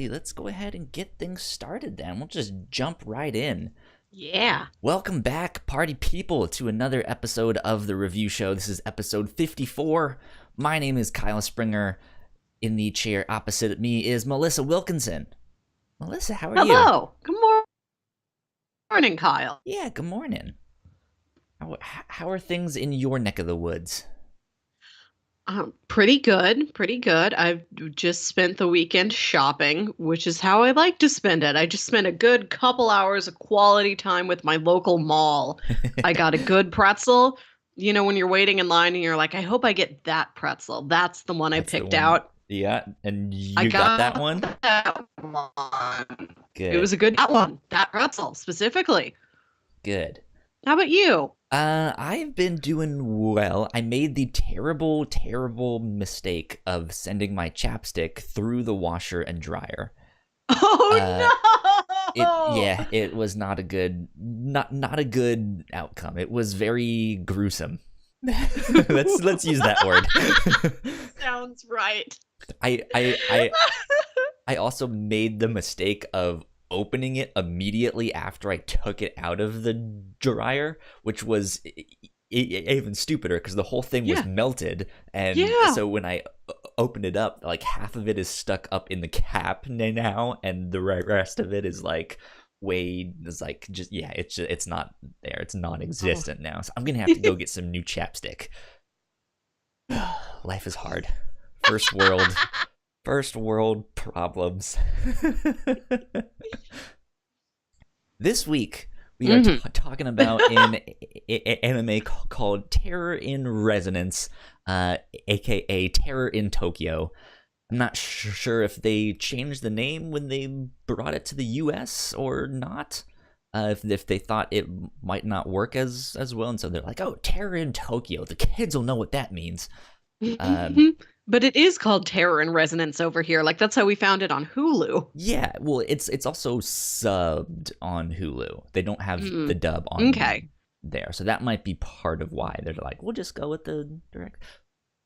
Let's go ahead and get things started then. We'll just jump right in. Yeah. Welcome back, party people, to another episode of the review show. This is episode 54. My name is Kyle Springer. In the chair opposite of me is Melissa Wilkinson. Melissa, how are you? Hello. Good morning, Kyle. Yeah, good morning. How are things in your neck of the woods? Pretty good. I've just spent the weekend shopping, which is how I like to spend it. I just spent a good couple hours of quality time with my local mall. I got a good pretzel. You know, when you're waiting in line and you're like, I hope I get that pretzel. That's the one I picked out. Yeah, and you got that one? That one. Good. It was a good one. That pretzel, specifically. Good. How about you? I've been doing well. I made the terrible mistake of sending my chapstick through the washer and dryer. Oh no! It was not a good outcome. It was very gruesome. let's use that word. Sounds right. I also made the mistake of opening it immediately after I took it out of the dryer, which was even stupider because the whole thing was melted, and so when I opened it up, like half of it is stuck up in the cap now, and the rest of it is like it's not there. It's non-existent now. So I'm gonna have to go get some new chapstick. Life is hard. First world problems. This week, we are talking about an anime called Terror in Resonance, aka Terror in Tokyo. I'm not sure if they changed the name when they brought it to the US or not. If they thought it might not work as well, and so they're like, oh, Terror in Tokyo. The kids will know what that means. But it is called Terror in Resonance over here. Like, that's how we found it on Hulu. Yeah, well, it's also subbed on Hulu. They don't have the dub on there. So that might be part of why they're like, we'll just go with the direct.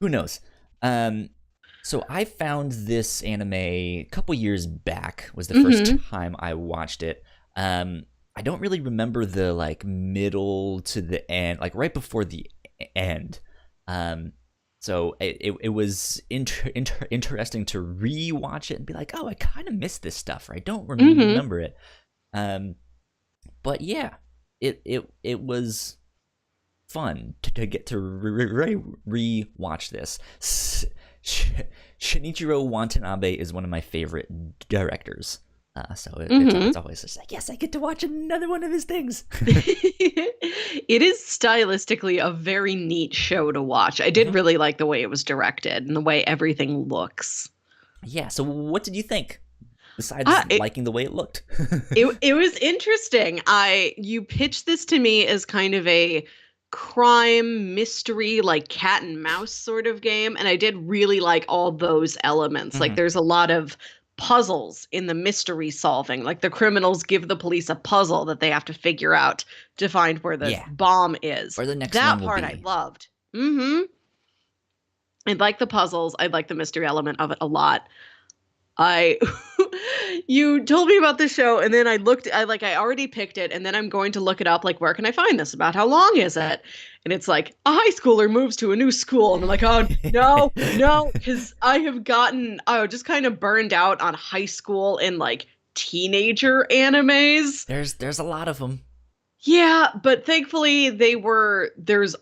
Who knows? So I found this anime a couple years back. Was the first time I watched it. I don't really remember the like middle to the end, like right before the end. So it was interesting to re-watch it and be like, oh, I kind of missed this stuff, or I don't remember it. But yeah, it was fun to get to re-watch this. Shinichirō Watanabe is one of my favorite directors. So it's always just like, yes, I get to watch another one of his things. It is stylistically a very neat show to watch. I did really like the way it was directed and the way everything looks. Yeah, so what did you think? Besides liking the way it looked. It was interesting. You pitched this to me as kind of a crime mystery, like cat and mouse sort of game, and I did really like all those elements. Like, there's a lot of puzzles in the mystery solving. Like, the criminals give the police a puzzle that they have to figure out to find where the bomb is. Or the next that one will part be. I loved. I like the puzzles. I like the mystery element of it a lot. You told me about the show, and then I already picked it, and then I'm going to look it up, like, where can I find this? About how long is it? And it's like, a high schooler moves to a new school, and I'm like, oh, no, because I have gotten, just kind of burned out on high school and, like, teenager animes. There's a lot of them. Yeah, but thankfully there's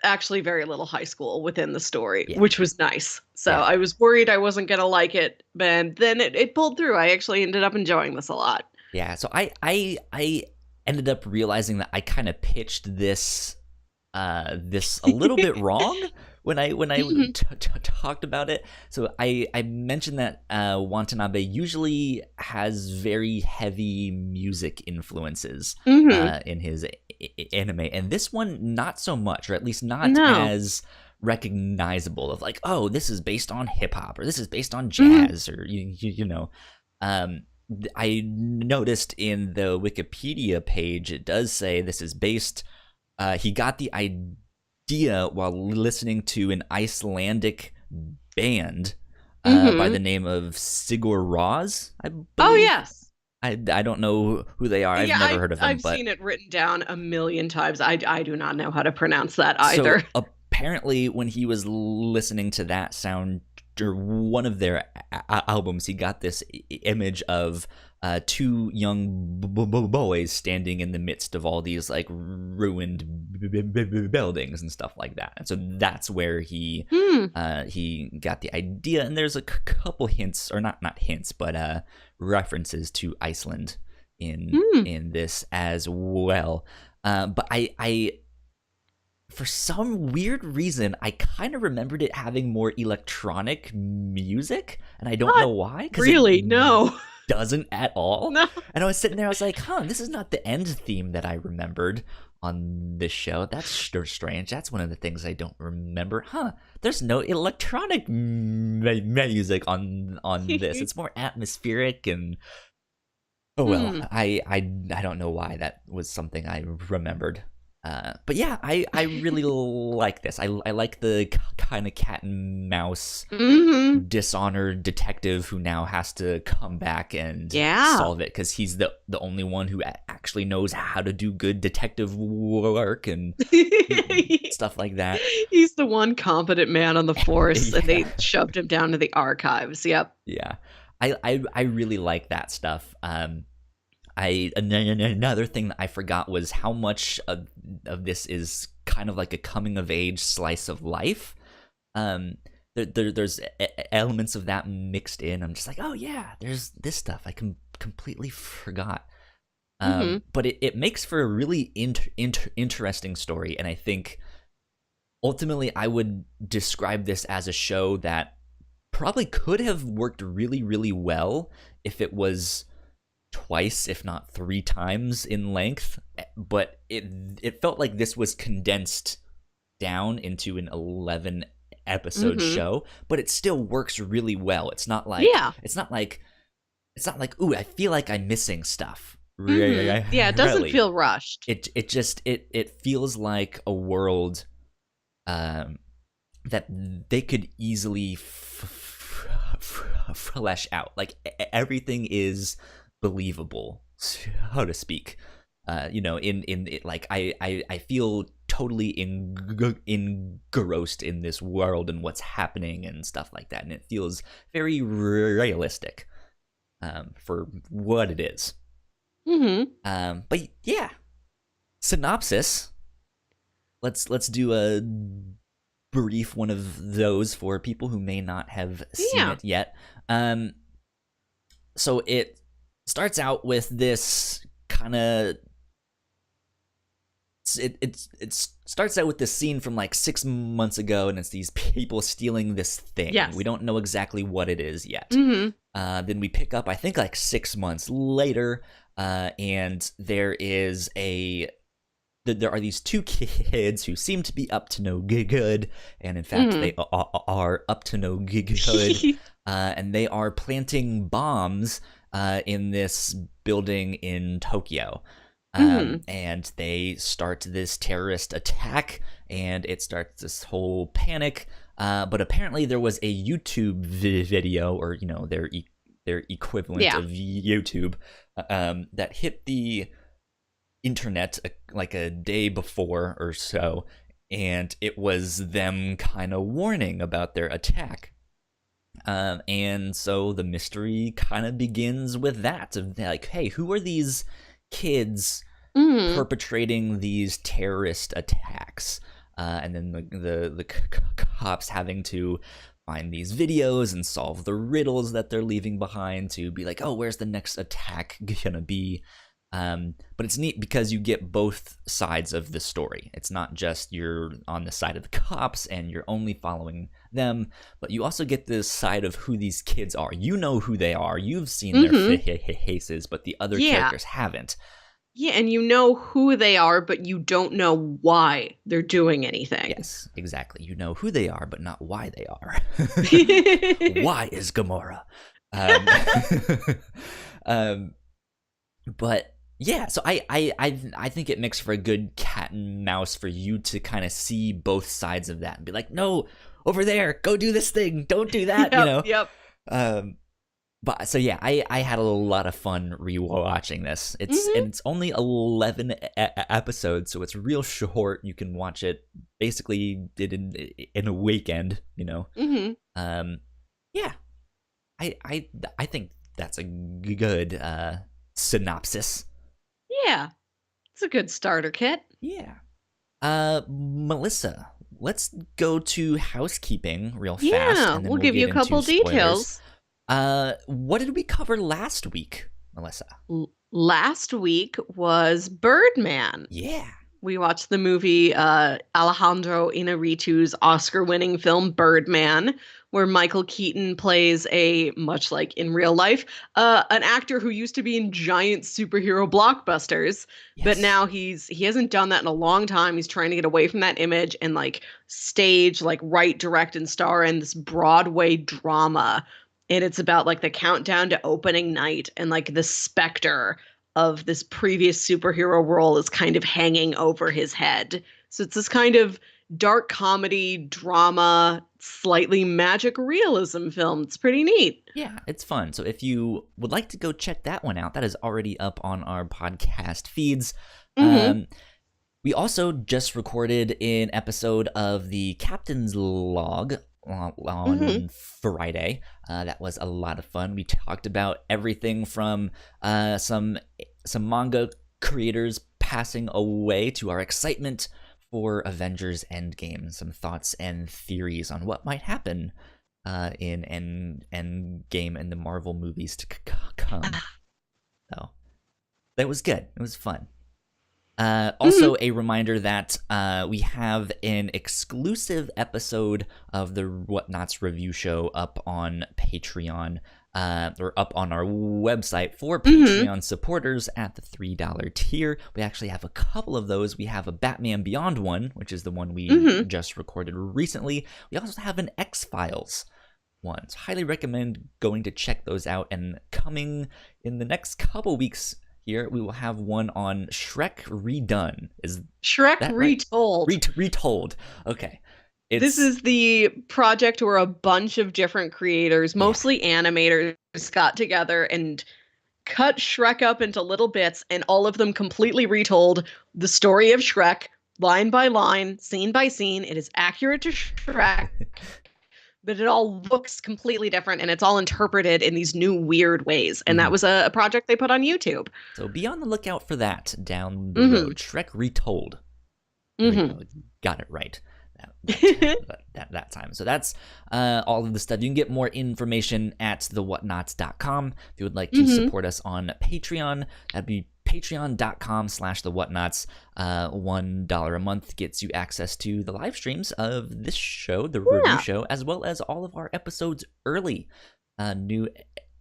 actually very little high school within the story, which was nice. So I was worried I wasn't going to like it, but then it pulled through. I actually ended up enjoying this a lot. Yeah, so I ended up realizing that I kind of pitched this a little bit wrong when I talked about it. So I mentioned that Watanabe usually has very heavy music influences in his anime, and this one not so much, or at least not as recognizable of like, oh, this is based on hip hop, or this is based on jazz, or you know. I noticed in the Wikipedia page it does say this is based. He got the idea idea while listening to an Icelandic band by the name of Sigur Rós, I believe. Oh, yes. I don't know who they are. I've never heard of them. I've seen it written down a million times. I do not know how to pronounce that either. So apparently, when he was listening to that sound or one of their albums, he got this image of two young boys standing in the midst of all these like ruined buildings and stuff like that. And so that's where he got the idea. And there's a couple hints, or not hints, but references to Iceland in this as well. But I for some weird reason, I kind of remembered it having more electronic music, and I don't know why. Really? No. Doesn't at all. No. And I was sitting there, I was like, this is not the end theme that I remembered on this show. That's strange. That's one of the things I don't remember. There's no electronic music on this. It's more atmospheric and... Oh, well, I don't know why that was something I remembered. But yeah, I really like this. I like the kind of cat and mouse dishonored detective who now has to come back and solve it because he's the only one who actually knows how to do good detective work and stuff like that. He's the one competent man on the force, and they shoved him down to the archives. Yep. Yeah, I really like that stuff. Another thing that I forgot was how much of this is kind of like a coming of age slice of life. There's elements of that mixed in. I'm just like, oh yeah, there's this stuff I completely forgot. But it makes for a really interesting story, and I think ultimately I would describe this as a show that probably could have worked really, really well if it was twice, if not 3 times in length, but it felt like this was condensed down into an 11 episode show, but it still works really well. It's not like ooh, I feel like I'm missing stuff. Yeah, it doesn't feel rushed. It just feels like a world that they could easily flesh out. Like everything is believable, so to speak. In it, like I feel totally engrossed in this world and what's happening and stuff like that, and it feels very realistic for what it is. But yeah, synopsis. Let's do a brief one of those for people who may not have seen it yet. So it starts out with this kind of it starts out with this scene from like 6 months ago, and it's these people stealing this thing. We don't know exactly what it is yet. Then we pick up, I think, like 6 months later, and there are these 2 kids who seem to be up to no good, and in fact they are up to no good, and they are planting bombs in this building in Tokyo. And they start this terrorist attack, and it starts this whole panic. But apparently there was a YouTube video, or their equivalent of YouTube, that hit the internet like a day before or so, and it was them kind of warning about their attack. And so the mystery kind of begins with that, of like, hey, who are these kids perpetrating these terrorist attacks? And then the cops having to find these videos and solve the riddles that they're leaving behind to be like, oh, where's the next attack gonna be? But it's neat because you get both sides of the story. It's not just you're on the side of the cops and you're only following them, but you also get this side of who these kids are. You know who they are. You've seen their faces, but the other characters haven't. Yeah, and you know who they are, but you don't know why they're doing anything. Yes, exactly. You know who they are, but not why they are. Why is Gamora? But yeah, so I think it makes for a good cat and mouse for you to kind of see both sides of that and be like, no, over there, go do this thing, don't do that. Yep. But so yeah, I had a lot of fun rewatching this. It's only 11 episodes, so it's real short. You can watch it basically in a weekend. Yeah, I think that's a good synopsis. Yeah, it's a good starter kit. Yeah. Melissa, let's go to housekeeping real fast. Yeah, and then we'll give you a couple details. What did we cover last week, Melissa? Last week was Birdman. Yeah. We watched the movie Alejandro Inarritu's Oscar-winning film Birdman, where Michael Keaton plays much like in real life, an actor who used to be in giant superhero blockbusters, but now he hasn't done that in a long time. He's trying to get away from that image and stage, write, direct, and star in this Broadway drama. And it's about the countdown to opening night and the specter of this previous superhero role is kind of hanging over his head. So it's this kind of dark comedy, drama, slightly magic realism film. It's pretty neat. Yeah, it's fun. So if you would like to go check that one out, that is already up on our podcast feeds. We also just recorded an episode of the Captain's Log on Friday. That was a lot of fun. We talked about everything from some manga creators passing away to our excitement for Avengers Endgame, some thoughts and theories on what might happen in Endgame and the Marvel movies to come. So that was good. It was fun. Also, a reminder that we have an exclusive episode of the Whatnauts review show up on Patreon, or up on our website for Patreon supporters at the $3 tier. We actually have a couple of those. We have a Batman Beyond one, which is the one we just recorded recently. We also have an X-Files one. So highly recommend going to check those out. And coming in the next couple weeks here, we will have one on Shrek Redone. Is Shrek Retold. Retold. Okay. This is the project where a bunch of different creators, mostly animators, got together and cut Shrek up into little bits, and all of them completely retold the story of Shrek, line by line, scene by scene. It is accurate to Shrek, but it all looks completely different, and it's all interpreted in these new weird ways. And that was a project they put on YouTube. So be on the lookout for that down the road. Shrek Retold. Got it right that time. So that's all of the stuff. You can get more information at thewhatnauts.com. If you would like to support us on Patreon, that'd be patreon.com/thewhatnauts. $1 a month gets you access to the live streams of this show, the review show, as well as all of our episodes early. New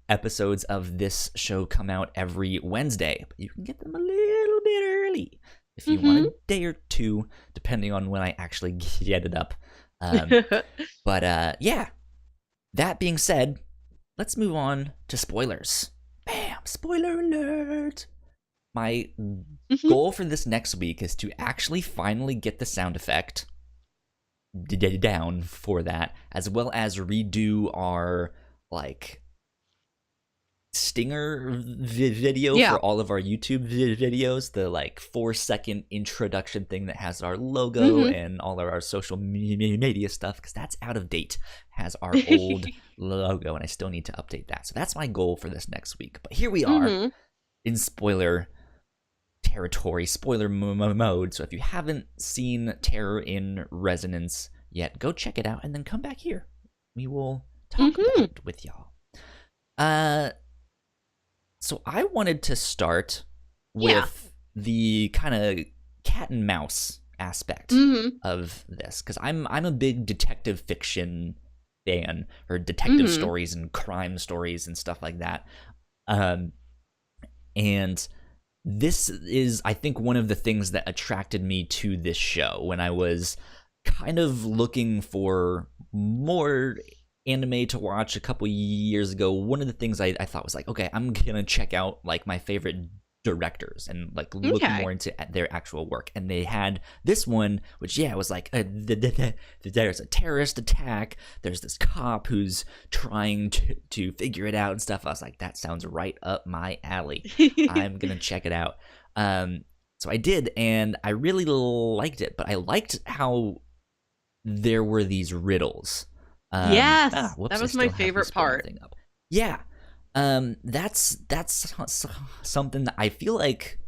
episodes of this show come out every Wednesday, but you can get them a little bit early if you want a day or two, depending on when I actually get it up. But yeah, that being said, let's move on to spoilers. Bam! Spoiler alert! My goal for this next week is to actually finally get the sound effect down for that, as well as redo our stinger video for all of our YouTube videos, the 4-second introduction thing that has our logo and all of our social media stuff, because that's out of date, has our old logo, and I still need to update that. So that's my goal for this next week. But here we are in spoiler territory, spoiler mode. So if you haven't seen Terror in Resonance yet, go check it out and then come back here. We will talk about it with y'all. So I wanted to start with the kind of cat and mouse aspect of this, because I'm a big detective fiction fan, or detective stories and crime stories and stuff like that. And this is, I think, one of the things that attracted me to this show when I was kind of looking for more anime to watch a couple years ago. One of the things I thought was okay, I'm gonna check out my favorite directors and like look Okay. more into their actual work. And they had this one, which it was like there's a terrorist attack. There's this cop who's trying to figure it out and stuff. I was like, that sounds right up my alley. I'm gonna check it out. So I did, and I really liked it. But I liked how there were these riddles. Yes, whoops, that was my favorite part. Yeah. That's something that I feel like,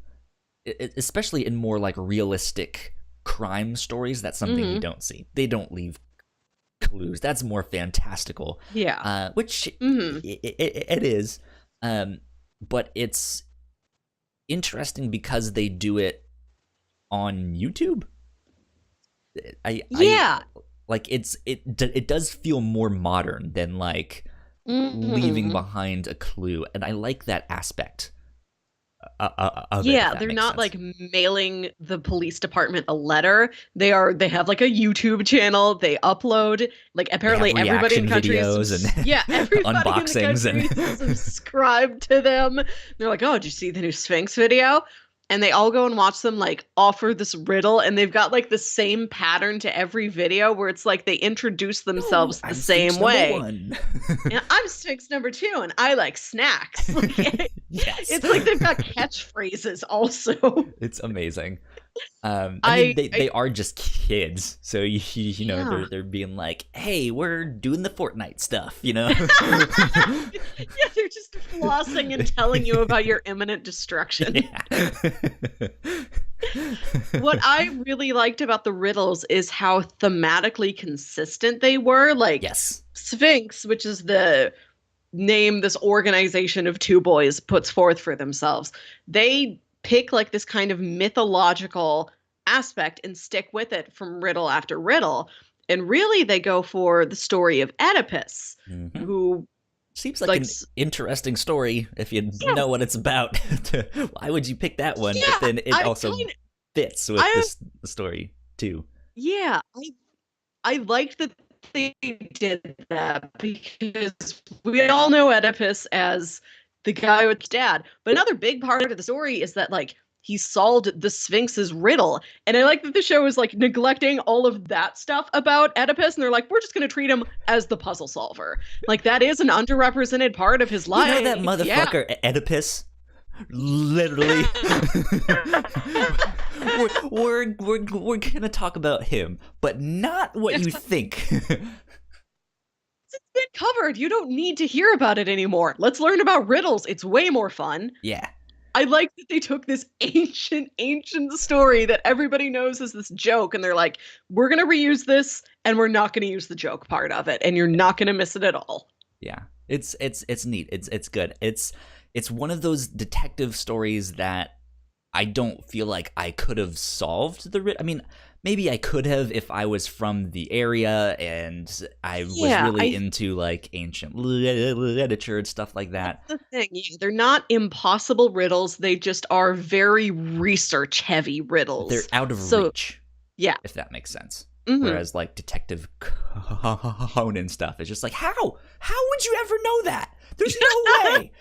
especially in more like realistic crime stories, that's something you don't see. They don't leave clues. That's more fantastical. Yeah. Which it is. But it's interesting because they do it on YouTube. Like it does feel more modern than like leaving behind a clue, and I like that aspect of it, they're not sense. like mailing the police department a letter. They have like a YouTube channel. They upload, like, apparently everybody in the country videos and everybody unboxings in the country is subscribed to them. They're like, oh, did you see the new Sphinx video? And they all go and watch them like offer this riddle, and they've got like the same pattern to every video where it's like they introduce themselves the same way. And I'm Sphinx number 2, and I like snacks. Like, yes, it's like they've got catchphrases also. It's amazing. I mean, they are just kids, so you know they're being like, hey, we're doing the Fortnite stuff, you know. Yeah, they're just flossing and telling you about your imminent destruction. Yeah. What I really liked about the riddles is how thematically consistent they were. Like, yes, Sphinx, which is the name this organization of 2 boys puts forth for themselves, they pick like this kind of mythological aspect and stick with it from riddle after riddle. And really they go for the story of Oedipus, who seems like an interesting story if you know what it's about. Why would you pick that one? But then it also fits with this story too. Yeah, I liked that they did that, because we all know Oedipus as the guy with his dad. But another big part of the story is that, like, he solved the Sphinx's riddle. And I like that the show is, like, neglecting all of that stuff about Oedipus. And they're like, we're just going to treat him as the puzzle solver. Like, that is an underrepresented part of his life. You know that motherfucker, Oedipus? Literally. we're going to talk about him, but not what you think. It's been covered. You don't need to hear about it anymore. Let's learn about riddles. It's way more fun. Yeah. I like that they took this ancient story that everybody knows is this joke, and they're like, we're going to reuse this, and we're not going to use the joke part of it, and you're not going to miss it at all. Yeah. It's neat. It's good. It's one of those detective stories that I don't feel like I could have solved I mean, maybe I could have if I was from the area and I was really into like ancient literature and stuff like that. That's the thing. Yeah, they're not impossible riddles. They just are very research heavy riddles. They're out of reach. Yeah. If that makes sense. Whereas like Detective Conan stuff is just like, how would you ever know that? There's no way.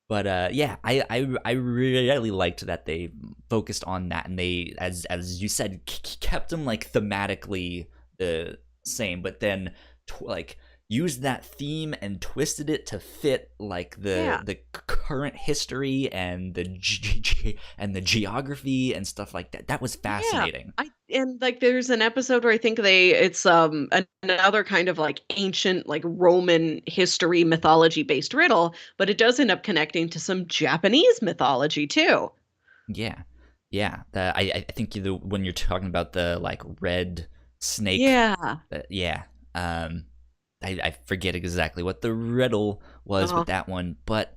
But yeah, I really liked that they focused on that, and they, as you said, kept them like thematically the same, but then like used that theme and twisted it to fit like the current history and the geography and stuff like that. That was fascinating. And like there's an episode where I think it's another kind of like ancient like Roman history mythology based riddle, but it does end up connecting to some Japanese mythology too. Yeah. I think when you're talking about the like red snake. I forget exactly what the riddle was with that one, but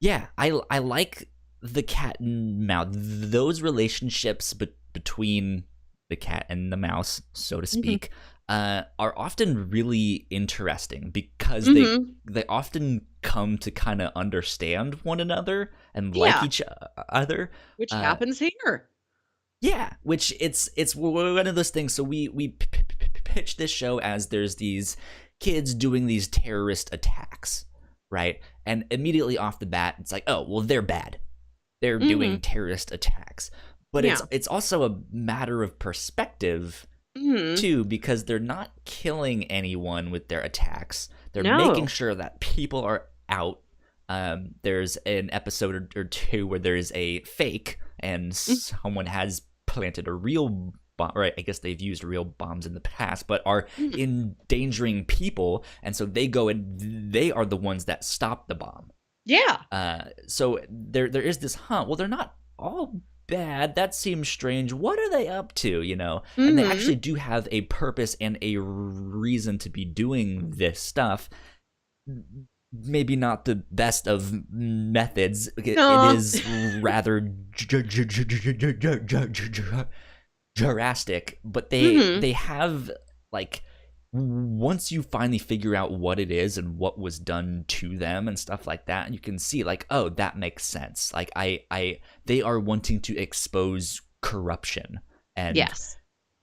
yeah, I like the cat and mouse. Those relationships between the cat and the mouse, so to speak, are often really interesting because they often come to kind of understand one another and like each other, which happens here. Yeah, which it's one of those things. So we pitch this show as there's these kids doing these terrorist attacks, right? and immediately off the bat, it's like, oh, well, they're bad. They're doing terrorist attacks. But it's also a matter of perspective, too, because they're not killing anyone with their attacks. They're making sure that people are out. There's an episode or two where there's a fake, and someone has planted a real bomb, right? I guess they've used real bombs in the past, but are endangering people, and so they go and they are the ones that stop the bomb. Yeah. So there is this well, they're not all bad. That seems strange. What are they up to, And they actually do have a purpose and a reason to be doing this stuff. Maybe not the best of methods. It is rather drastic, but they have, like, once you finally figure out what it is and what was done to them and stuff like that, and you can see, like, oh, that makes sense. Like, they are wanting to expose corruption and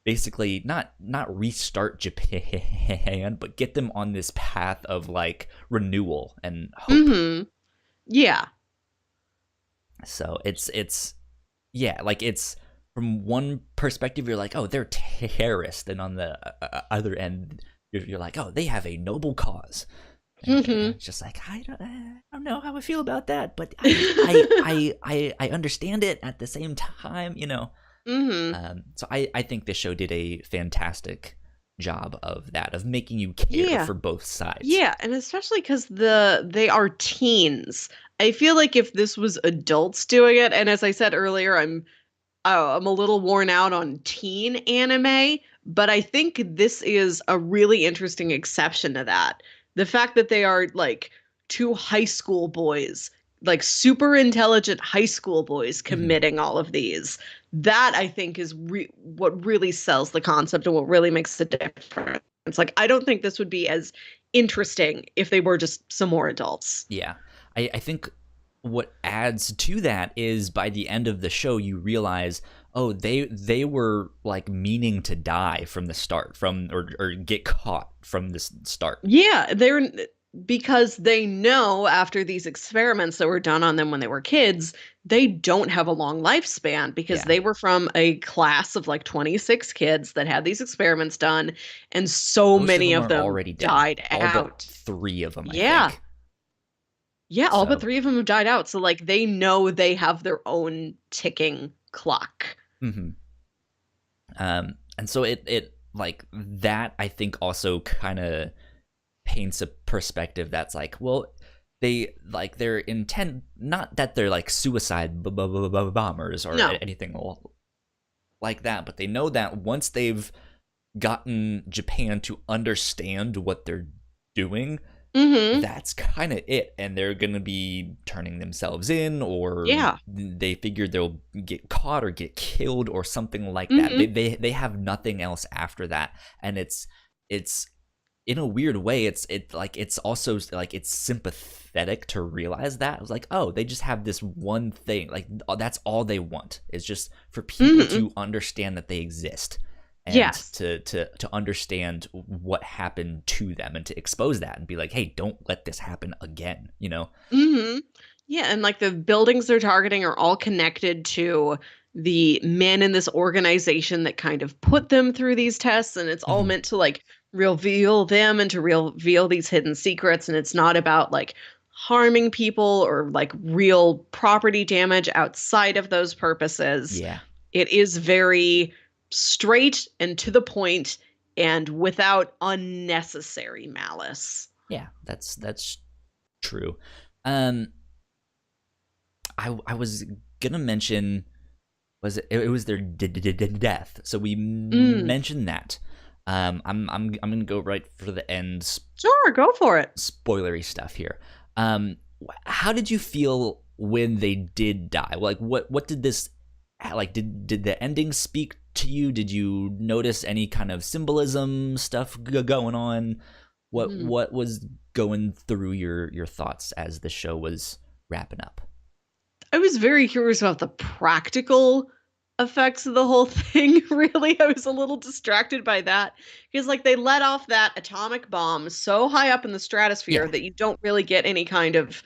basically not restart Japan, but get them on this path of, like, renewal and hope. Yeah. So it's like, it's from one perspective, you're like, oh, they're terrorists, and on the other end, you're like, oh, they have a noble cause. It's just like, I don't know how I feel about that, but I understand it at the same time, So I think this show did a fantastic job of that, of making you care for both sides. Yeah, and especially because they are teens. I feel like if this was adults doing it, and as I said earlier, I'm a little worn out on teen anime, but I think this is a really interesting exception to that. The fact that they are, like, two high school boys, like super intelligent high school boys, committing all of these. That, I think, is what really sells the concept and what really makes the difference. Like, I don't think this would be as interesting if they were just some more adults. Yeah. I think what adds to that is, by the end of the show, you realize, oh, they were, like, meaning to die from the start, or get caught from the start. Yeah, because they know after these experiments that were done on them when they were kids, they don't have a long lifespan, because they were from a class of, like, 26 kids that had these experiments done, and most many of them already died out. All but 3 of them, I think. Yeah, all but 3 of them have died out. So, like, they know they have their own ticking clock. And so it like, that, I think, also kind of paints a perspective that's like, well, they're intent, not that they're, like, suicide bombers or anything like that, but they know that once they've gotten Japan to understand what they're doing, that's kind of it, and they're gonna be turning themselves in, or they figure they'll get caught or get killed or something like that. They have nothing else after that, and it's in a weird way, it's also, like, it's sympathetic to realize that. It was like, oh, they just have this one thing, like, that's all they want, is just for people to understand that they exist. And to understand what happened to them, and to expose that and be like, hey, don't let this happen again, Yeah, and, like, the buildings they're targeting are all connected to the men in this organization that kind of put them through these tests, and it's all meant to, like, reveal them and to reveal these hidden secrets, and it's not about, like, harming people or, like, real property damage outside of those purposes. Yeah. It is very straight and to the point, and without unnecessary malice. Yeah, that's true. I was gonna mention, it was their death, so we mentioned that. I'm gonna go right for the end. Sure, go for it. Spoilery stuff here. How did you feel when they did die? Like, what did this, like, did the ending speak to you? Did you notice any kind of symbolism stuff going on? What was going through your thoughts as the show was wrapping up? I was very curious about the practical effects of the whole thing, really. I was a little distracted by that because, like, they let off that atomic bomb so high up in the stratosphere Yeah. that you don't really get any kind of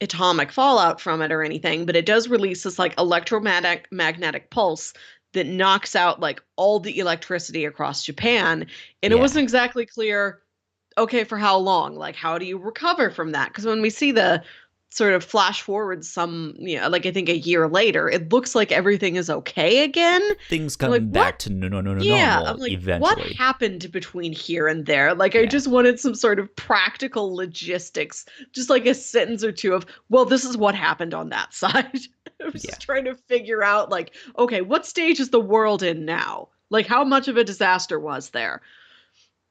atomic fallout from it or anything, but it does release this like electromagnetic pulse that knocks out like all the electricity across Japan. And it Yeah. wasn't exactly clear, okay, for how long? Like, how do you recover from that? Because when we see the sort of flash forward some, like I think a year later, it looks like everything is okay again. Things I'm like, come what? back to no Yeah, I'm normal like, what eventually. happened between here and there? Like, I Yeah. just wanted some sort of practical logistics, just like a sentence or two of, well, this is what happened on that side. I was Yeah. just trying to figure out, like, okay, what stage is the world in now? Like, how much of a disaster was there?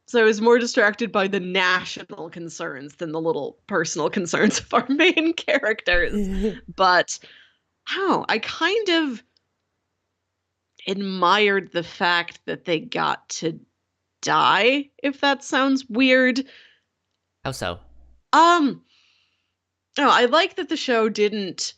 So I was more distracted by the national concerns than the little personal concerns of our main characters. But, oh, I kind of admired the fact that they got to die, if that sounds weird. How so? Um, no, I like that the show didn't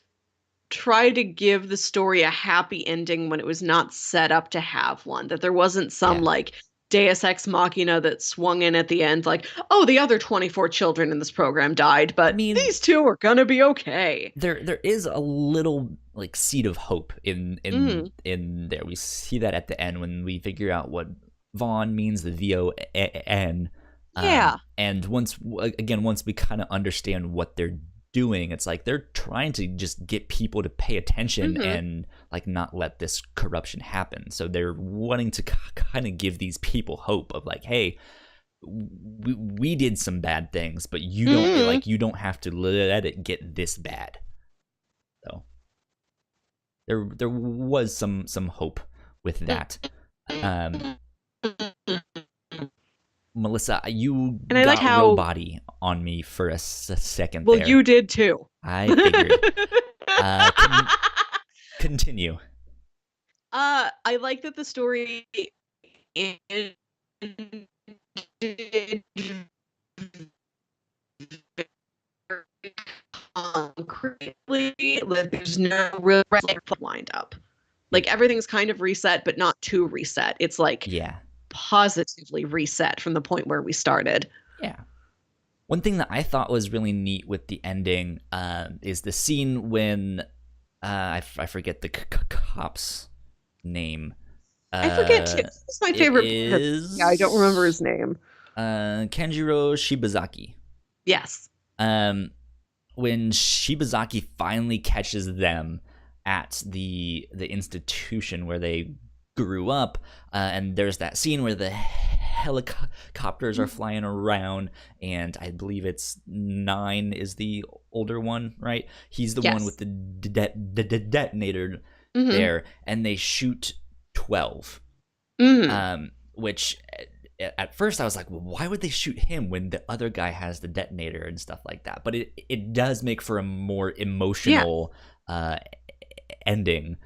try to give the story a happy ending when it was not set up to have one. That there wasn't some Yeah. like Deus Ex Machina that swung in at the end, like, oh, the other 24 children in this program died, I but mean, these two are gonna be okay. there is a little like seed of hope Mm. in there. We see that at the end when we figure out what Vaughn means, the VON. Yeah. And once we kind of understand what they're doing, it's like they're trying to just get people to pay attention Mm-hmm. and like not let this corruption happen. So they're wanting to kind of give these people hope of like, hey, we did some bad things, but Mm-hmm. you don't have to let it get this bad. So there was some hope with that. Melissa, you And I like got how, robot-y on me for a second well, there. you did too. I figured. Continue. I like that the story ended concretely. Like, there's no real lined up. Like, everything's kind of reset, but not too reset. It's like Yeah. positively reset from the point where we started. Yeah. One thing that I thought was really neat with the ending is the scene when I forget the cop's name. I forget too. It's my favorite part. Yeah, I don't remember his name. Kenjiro Shibazaki. Yes. When Shibazaki finally catches them at the institution where they grew up, and there's that scene where the helicopters are flying around, and I believe it's 9 is the older one, right? He's the one with the detonator there, and they shoot 12. Which at first I was like, well, why would they shoot him when the other guy has the detonator and stuff like that? But it does make for a more emotional ending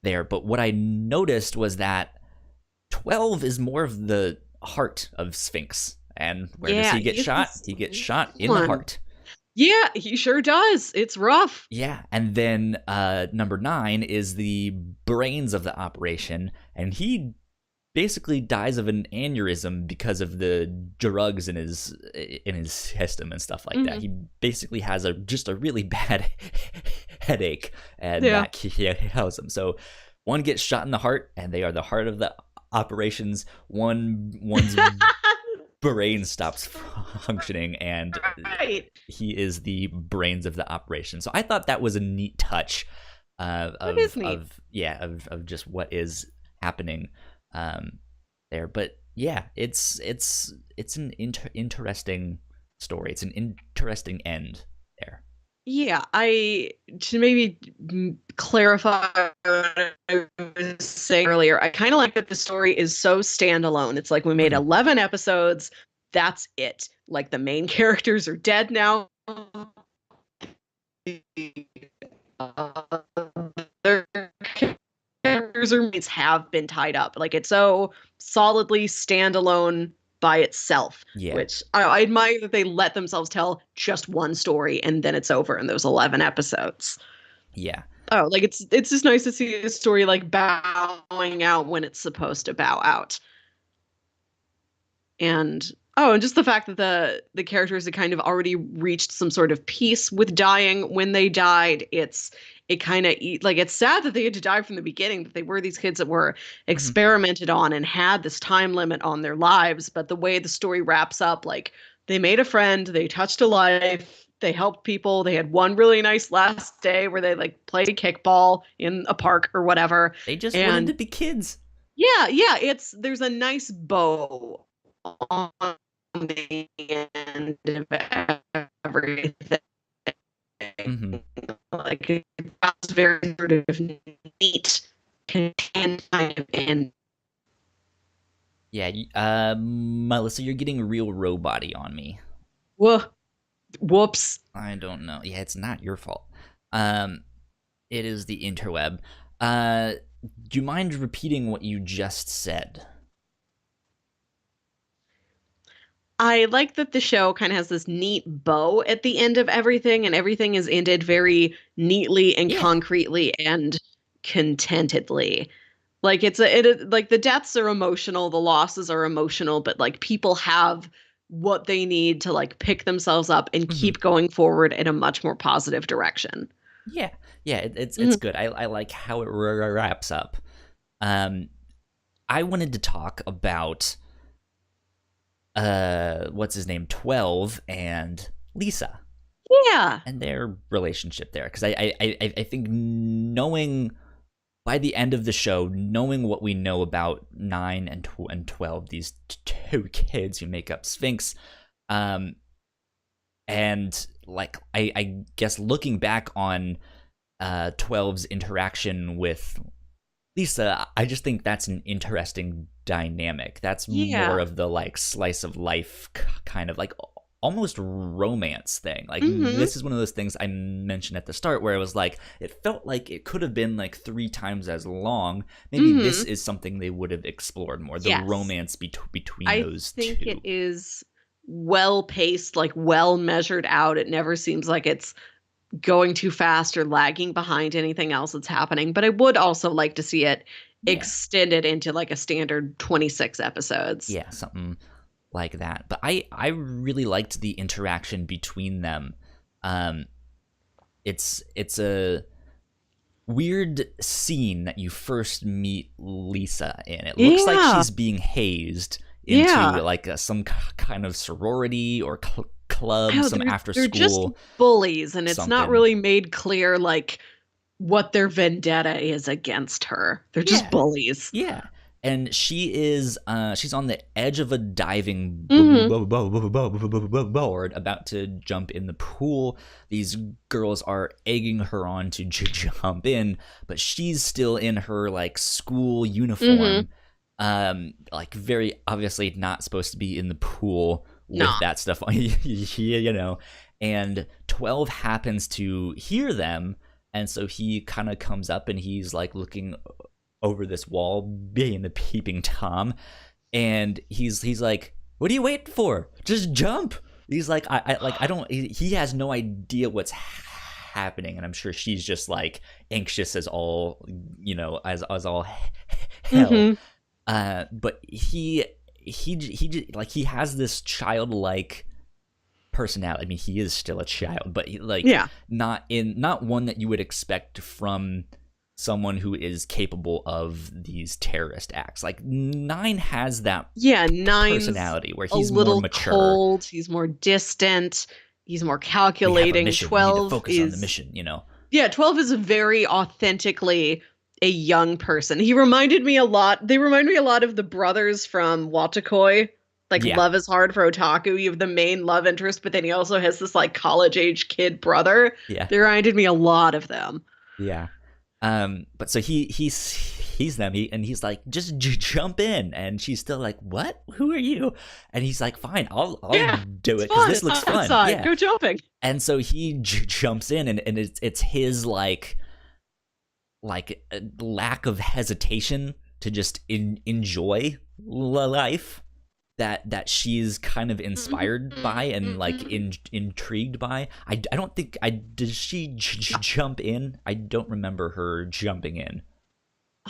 there. But what I noticed was that 12 is more of the heart of Sphinx. And where does he get shot? He gets shot in the heart. Yeah, he sure does. It's rough. Yeah, and then number 9 is the brains of the operation, and he basically dies of an aneurysm because of the drugs in his system and stuff like that. He basically has just a really bad headache, and that kills him. So one gets shot in the heart, and they are the heart of the operations. One's brain stops functioning, and he is the brains of the operation. So I thought that was a neat touch of just what is happening there. But yeah, it's an interesting story. It's an interesting end there. Yeah, to maybe clarify what I was saying earlier, I kind of like that the story is so standalone. It's like we made 11 episodes. That's it. Like, the main characters are dead now. Their characters or mates have been tied up. Like, it's so solidly standalone by itself, which I admire that they let themselves tell just one story and then it's over in those 11 episodes. Yeah. Oh, like it's just nice to see a story like bowing out when it's supposed to bow out. And and just the fact that the characters had kind of already reached some sort of peace with dying when they died. It kind of like it's sad that they had to die from the beginning, but they were these kids that were experimented on and had this time limit on their lives. But the way the story wraps up, like they made a friend, they touched a life, they helped people, they had one really nice last day where they like played kickball in a park or whatever. They just wanted And to be kids. yeah, there's a nice bow on the end of everything. Mm-hmm. Like that's very sort of neat, content kind of end. Yeah, Melissa, you're getting real robot-y on me. Whoops. I don't know. Yeah, it's not your fault. It is the interweb. Do you mind repeating what you just said? I like that the show kind of has this neat bow at the end of everything, and everything is ended very neatly and concretely and contentedly. Like like the deaths are emotional, the losses are emotional, but like people have what they need to like pick themselves up and keep going forward in a much more positive direction. Yeah, it's good. I like how it wraps up. I wanted to talk about what's his name, 12 and Lisa. Yeah, and their relationship there, because I think knowing by the end of the show, knowing what we know about 9 and 12, these two kids who make up Sphinx, and like I guess looking back on 12's interaction with Lisa, I just think that's an interesting dynamic. That's more of the like slice of life kind of like almost romance thing. Like this is one of those things I mentioned at the start where it was like it felt like it could have been like 3 times as long. Maybe this is something they would have explored more, the romance between those two. I think it is well paced, like well measured out. It never seems like it's going too fast or lagging behind anything else that's happening. But I would also like to see it extended into like a standard 26 episodes. Yeah, something like that. But I really liked the interaction between them. It's a weird scene that you first meet Lisa in. It looks like she's being hazed into like some kind of sorority or club, some after school. They're just bullies, and it's not really made clear like what their vendetta is against her. They're just bullies. Yeah. And she is she's on the edge of a diving board about to jump in the pool. These girls are egging her on to jump in, but she's still in her like school uniform. Like very obviously not supposed to be in the pool with that stuff on, you know. And 12 happens to hear them, and so he kind of comes up and he's like looking over this wall, being the peeping Tom, and he's like, "What are you waiting for? Just jump!" He's like, I don't. He has no idea what's happening, and I'm sure she's just like anxious as all, you know, as all hell. But he like he has this childlike personality. I mean, he is still a child, but not one that you would expect from someone who is capable of these terrorist acts. Like 9 has that personality where he's a little more mature, cold, he's more distant, he's more calculating. 12 we need to focus on the mission, you know. Yeah, 12 is very authentically a young person. They remind me a lot of the brothers from Watakoi. Like Love is Hard for Otaku. You have the main love interest, but then he also has this like college age kid brother. Yeah. They reminded me a lot of them. Yeah. But so he's them, and he's like, just jump in, and she's still like, what? Who are you? And he's like, fine, I'll do it because this looks fun. Yeah. Go jumping. And so he jumps in, and it's his like lack of hesitation to just enjoy life that she's kind of inspired by and like intrigued by. I don't think did she jump in? I don't remember her jumping in.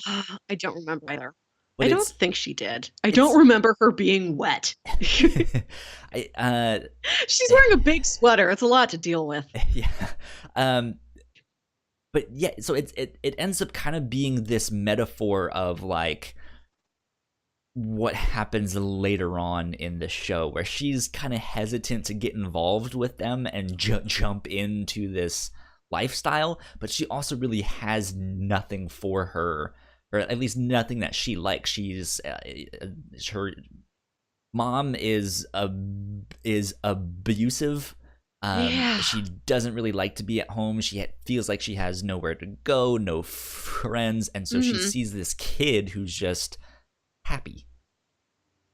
I don't remember either. But I don't think she did. I don't remember her being wet. She's wearing a big sweater. It's a lot to deal with. Yeah. But yeah, so it ends up kind of being this metaphor of like what happens later on in the show, where she's kind of hesitant to get involved with them and jump into this lifestyle, but she also really has nothing for her, or at least nothing that she likes. She's her mom is abusive. She doesn't really like to be at home. She feels like she has nowhere to go, no friends, and so she sees this kid who's just happy,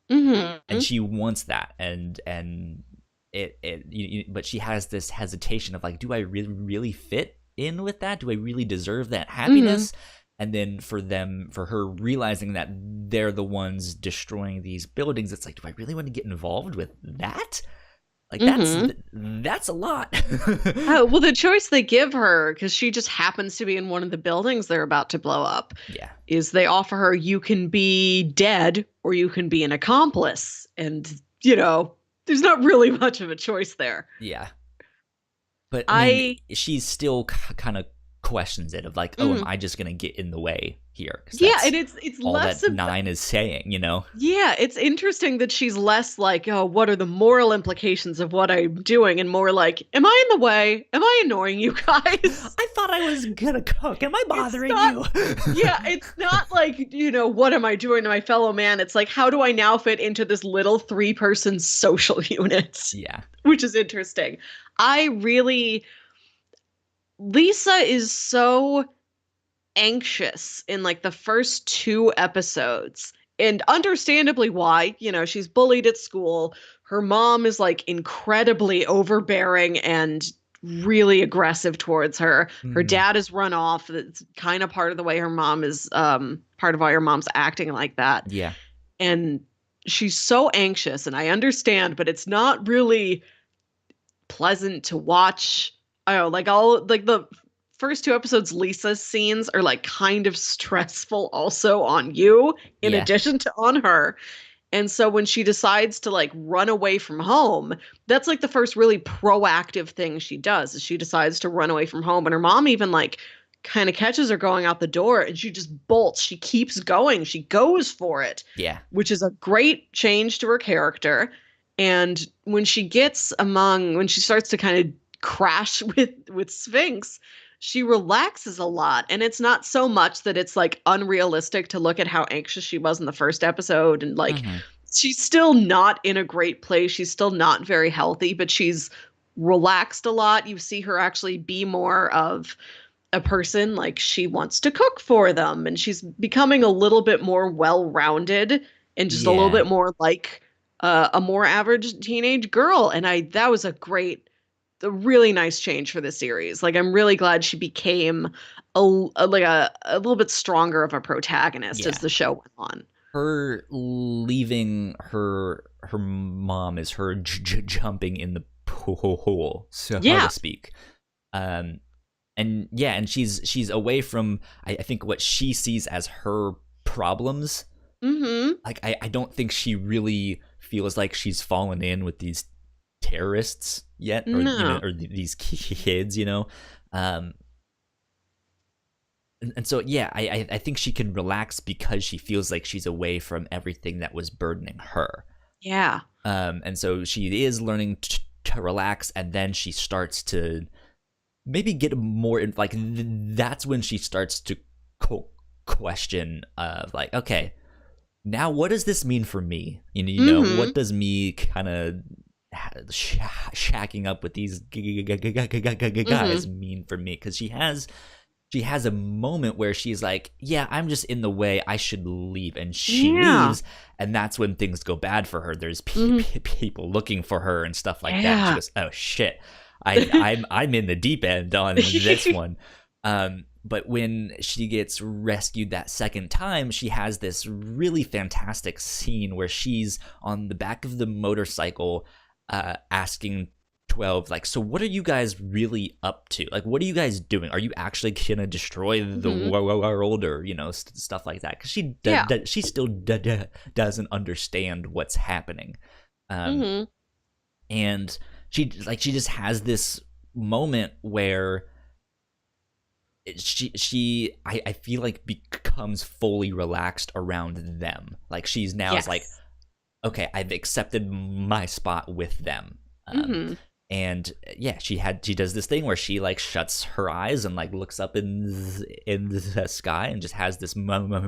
and she wants that, and but she has this hesitation of like, do I really fit in with that? Do I really deserve that happiness? And then for her realizing that they're the ones destroying these buildings, it's like, do I really want to get involved with that? Like, that's a lot. Well, the choice they give her, because she just happens to be in one of the buildings they're about to blow up, is they offer her, you can be dead or you can be an accomplice. And, there's not really much of a choice there. Yeah. But I mean, she's still kind of questions it of like, oh, am I just gonna get in the way here? Yeah, and it's all less that 9 is saying, Yeah, it's interesting that she's less like, oh, what are the moral implications of what I'm doing, and more like, am I in the way? Am I annoying you guys? I thought I was gonna cook. Am I bothering you? Yeah, it's not like, what am I doing to my fellow man? It's like, how do I now fit into this little 3-person social unit? Yeah. Which is interesting. Lisa is so anxious in like the first 2 episodes, and understandably why. She's bullied at school. Her mom is like incredibly overbearing and really aggressive towards her. Her dad is run off. That's kind of part of the way her mom is, part of why her mom's acting like that. Yeah. And she's so anxious, and I understand, but it's not really pleasant to watch. I don't know, like the first 2 episodes, Lisa's scenes are like kind of stressful also on you, in addition to on her. And so when she decides to like run away from home, that's like the first really proactive thing she does, is she decides to run away from home. And her mom even like kind of catches her going out the door, and she just bolts. She keeps going. She goes for it. Yeah. Which is a great change to her character. And when she starts to kind of crash with Sphinx, she relaxes a lot. And it's not so much that it's like unrealistic to look at how anxious she was in the first episode, and like she's still not in a great place. She's still not very healthy, but she's relaxed a lot. You see her actually be more of a person. Like, she wants to cook for them, and she's becoming a little bit more well-rounded and just a little bit more like a more average teenage girl. And that was a really nice change for the series. Like, I'm really glad she became a little bit stronger of a protagonist as the show went on. Her leaving her mom is her jumping in the pool, so to speak. And she's away from, I think, what she sees as her problems. Like, I don't think she really feels like she's fallen in with these terrorists yet, or these kids, and so I think she can relax because she feels like she's away from everything that was burdening her. And so she is learning to relax, and then she starts to maybe get more like, that's when she starts to question of like, okay, now what does this mean for me? What does me kind of shacking up with these guys mean for me? Because she has a moment where she's like, yeah, I'm just in the way, I should leave, and she leaves, and that's when things go bad for her. There's people looking for her and stuff like that. She goes, oh shit, I'm in the deep end on this one. But when she gets rescued that second time, she has this really fantastic scene where she's on the back of the motorcycle, asking 12, like, so what are you guys really up to? Like, what are you guys doing? Are you actually gonna destroy the world, or stuff like that? Because she still doesn't understand what's happening, and she just has this moment where I feel like becomes fully relaxed around them. Like, she's now is like, okay, I've accepted my spot with them. And yeah, she does this thing where she like shuts her eyes and like looks up in the sky and just has this moment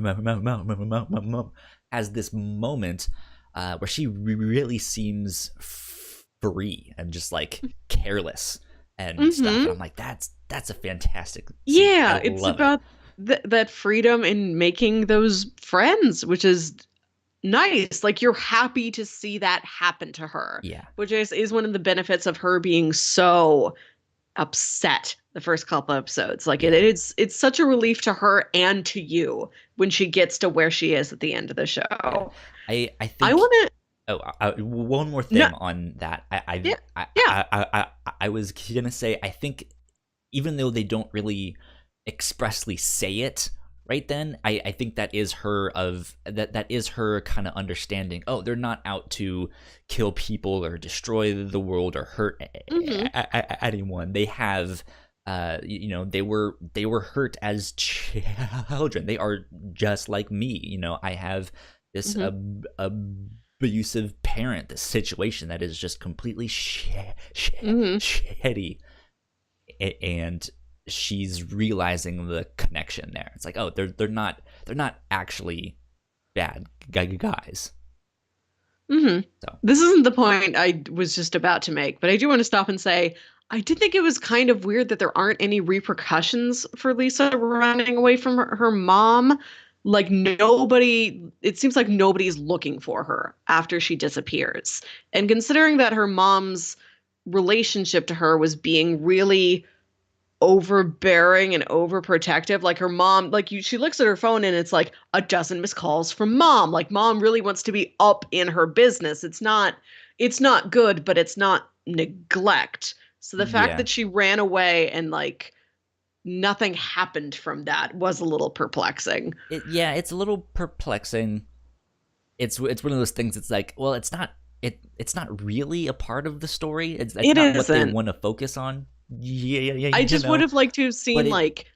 where she really seems free and just like careless and stuff. And I'm like, that's a fantastic scene. Yeah, it's about that freedom in making those friends, which is nice. Like, you're happy to see that happen to her. Yeah. Which is one of the benefits of her being so upset the first couple episodes. Like, it's such a relief to her and to you when she gets to where she is at the end of the show. Yeah. I think I want to. One more thing on that. I was gonna say, I think even though they don't really expressly say it right then, I think that is her kind of understanding. Oh, they're not out to kill people or destroy the world or hurt anyone. They have, they were hurt as children. They are just like me. I have this abusive parent, this situation that is just completely shitty, and she's realizing the connection there. It's like, oh, they're not actually bad guys. So this isn't the point I was just about to make, but I do want to stop and say I did think it was kind of weird that there aren't any repercussions for Lisa running away from her mom. Like, it seems like nobody's looking for her after she disappears. And considering that her mom's relationship to her was being really overbearing and overprotective, like her mom, like she looks at her phone and it's like a dozen missed calls from mom. Like, mom really wants to be up in her business. It's not good, but it's not neglect. So the fact that she ran away and like nothing happened from that was a little perplexing. It's a little perplexing. It's one of those things. It's like, well, it's not really a part of the story. It's not isn't what they want to focus on. I just would have liked to have seen like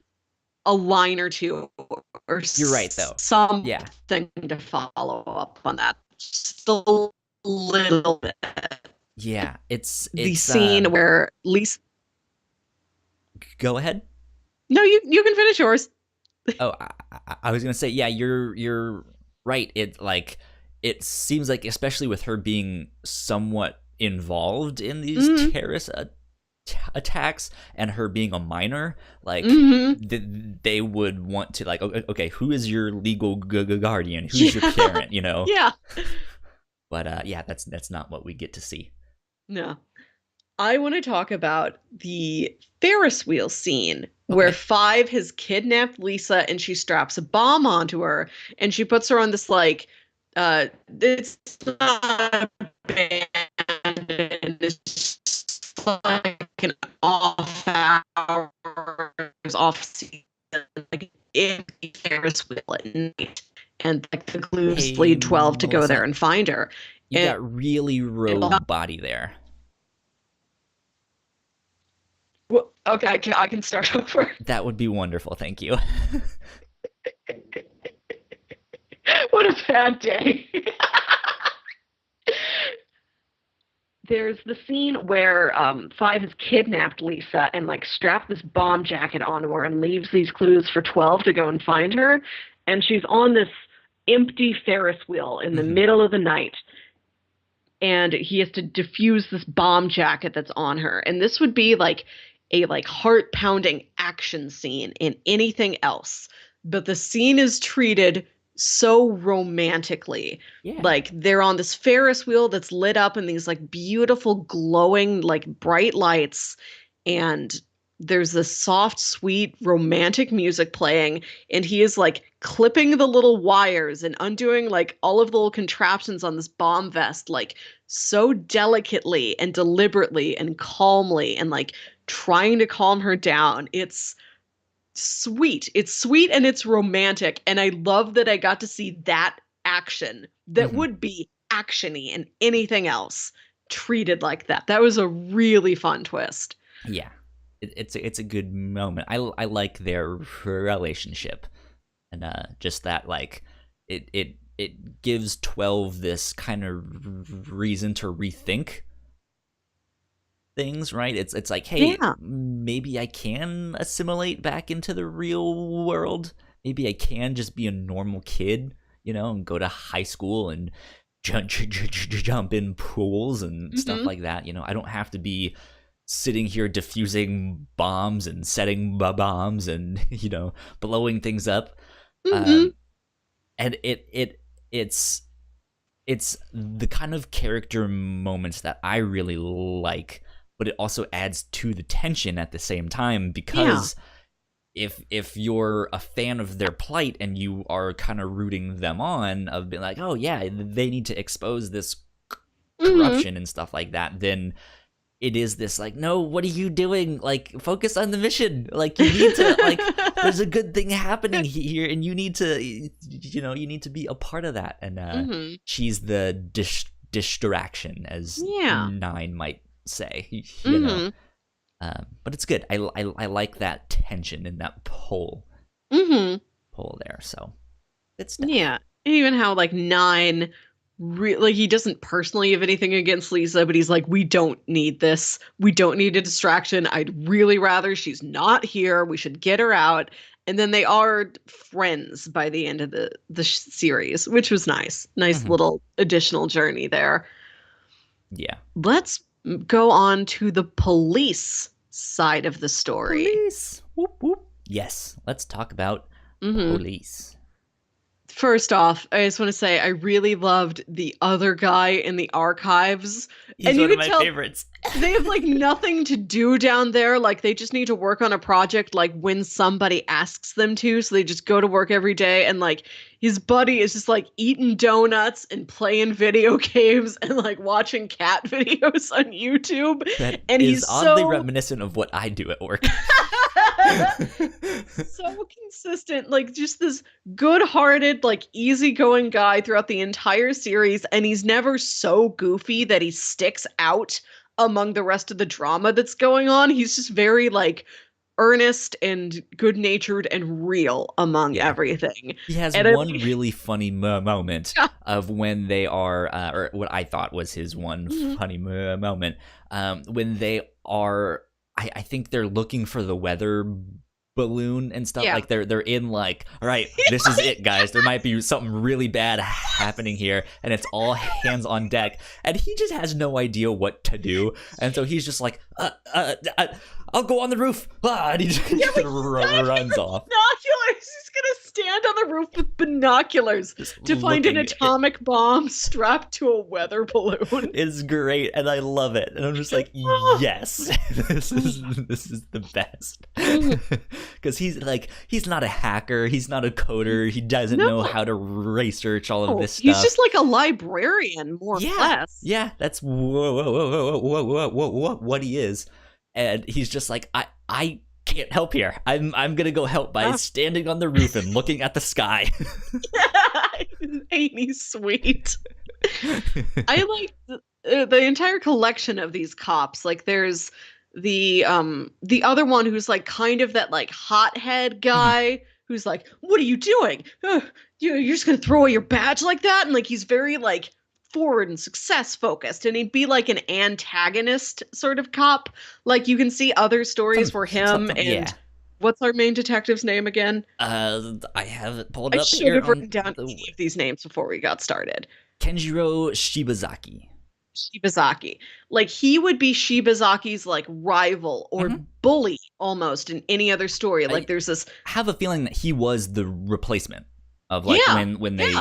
a line or two, or you're right though. Something to follow up on that. Just a little bit. Yeah, it's the scene where Lisa. Go ahead. No, you can finish yours. Oh, I was gonna say, yeah, you're right. It seems like, especially with her being somewhat involved in these terrorist attacks and her being a minor, like they would want to, like, okay, who is your legal guardian? Who's your parent? Yeah. But that's not what we get to see. No. I want to talk about the Ferris wheel scene where Five has kidnapped Lisa and she straps a bomb onto her and she puts her on this like it's not a band, it's just like an off season, like empty Ferris wheel at night, and like the clues lead 12 to go there and find her. You got really rogue body there. Well, okay, I can start over. That would be wonderful. Thank you. What a bad day. There's the scene where Five has kidnapped Lisa and like strapped this bomb jacket onto her and leaves these clues for 12 to go and find her. And she's on this empty Ferris wheel in the middle of the night. And he has to defuse this bomb jacket that's on her. And this would be like a heart-pounding action scene in anything else. But the scene is treated so romantically. Yeah. Like, they're on this Ferris wheel that's lit up in these like beautiful glowing like bright lights, and there's this soft, sweet, romantic music playing, and he is like clipping the little wires and undoing like all of the little contraptions on this bomb vest, like so delicately and deliberately and calmly, and like trying to calm her down. It's sweet. It's sweet and it's romantic. And I love that I got to see that action that would be actiony and anything else treated like that. That was a really fun twist. Yeah. It's a good moment. I like their relationship, and just that, like, it gives 12 this kind of reason to rethink things, right? It's like, hey, maybe I can assimilate back into the real world. Maybe I can just be a normal kid, and go to high school and jump in pools and stuff like that. I don't have to be sitting here diffusing bombs and setting bombs and blowing things up. And it's the kind of character moments that I really like, but it also adds to the tension at the same time, because if you're a fan of their plight and you are kind of rooting them on, of being like, oh yeah, they need to expose this corruption and stuff like that, then it is this like, no, what are you doing? Like, focus on the mission. Like, you need to, like, there's a good thing happening here, and you need to, you need to be a part of that. And she's the distraction, as 9 might say. You know, but it's good. I like that tension and that pull there. So it's stuff. Yeah, even how like 9. Like, he doesn't personally have anything against Lisa, but he's like, we don't need this. We don't need a distraction. I'd really rather she's not here. We should get her out. And then they are friends by the end of the series, which was nice. Nice little additional journey there. Yeah. Let's go on to the police side of the story. Police. Whoop, whoop. Yes. Let's talk about police. First off, I just want to say I really loved the other guy in the archives. He's and one of my favorites. They have like nothing to do down there. Like, they just need to work on a project like when somebody asks them to. So they just go to work every day, and like his buddy is just like eating donuts and playing video games and like watching cat videos on YouTube. That and is he's oddly reminiscent of what I do at work. So consistent, like just this good-hearted, like easygoing guy throughout the entire series, and he's never so goofy that he sticks out among the rest of the drama that's going on. He's just very like earnest and good-natured and real among everything. He has one really funny moment of when they are, or what I thought was his one funny moment, when they are, I think they're looking for the weather balloon and stuff. Like they're in like, all right, this is it, guys. There might be something really bad happening here, and it's all hands on deck. And he just has no idea what to do, and so he's just like, I'll go on the roof. And he just runs off. Binoculars. He's gonna stand on the roof with binoculars to find an atomic bomb strapped to a weather balloon. It's great, and I love it. And I'm just like, yes, this is the best. Because he's not a hacker, he's not a coder, he doesn't know how to research all of this stuff. He's just like a librarian, more or less. Yeah, that's what he is. And he's just like, I can't help here. I'm gonna go help by standing on the roof and looking at the sky. Ain't he sweet? I like the entire collection of these cops. Like, there's the other one who's like kind of that like hothead guy who's like, what are you doing? You're just gonna throw away your badge like that? And like, he's very like forward and success focused, and he'd be like an antagonist sort of cop. Like, you can see other stories for him. And what's our main detective's name again? I have it pulled up. I should have written down any of these names before we got started. Kenjiro Shibazaki. Like, he would be Shibazaki's like rival or bully almost in any other story. Like, there's this. I have a feeling that he was the replacement of like when they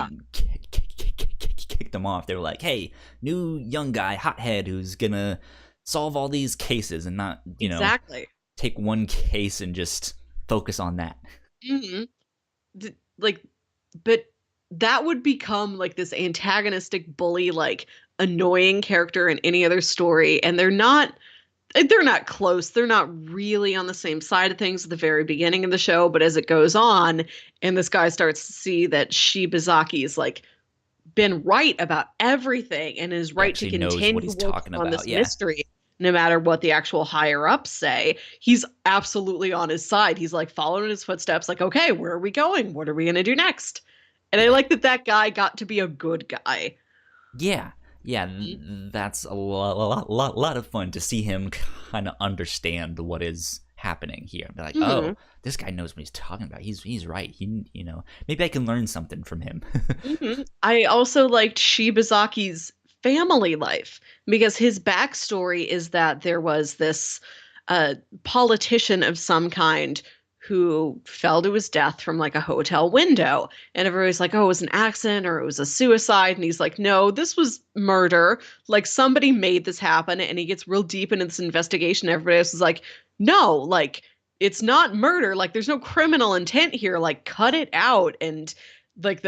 kicked them off. They were like, hey, new young guy, hothead, who's gonna solve all these cases and not, Exactly. take one case and just focus on that. Mm-hmm. Like, but that would become like this antagonistic bully, like annoying character in any other story, and they're not close. They're not really on the same side of things at the very beginning of the show, but as it goes on, and this guy starts to see that Shibazaki is like been right about everything and is He right to actually knows what continue he's working talking on about. this Yeah. mystery, no matter what the actual higher ups say. He's absolutely on his side. He's like following his footsteps, like, okay, where are we going? What are we going to do next? And I Yeah. like that guy got to be a good guy. Yeah. Yeah, that's a lot of fun to see him kind of understand what is happening here. They're like, Mm-hmm. oh, this guy knows what he's talking about. He's right. Maybe I can learn something from him. Mm-hmm. I also liked Shibazaki's family life because his backstory is that there was this politician of some kind who fell to his death from like a hotel window. And everybody's like, oh, it was an accident or it was a suicide. And he's like, no, this was murder. Like somebody made this happen. And he gets real deep into this investigation. Everybody else is like, no, like it's not murder. Like there's no criminal intent here. Like cut it out. And like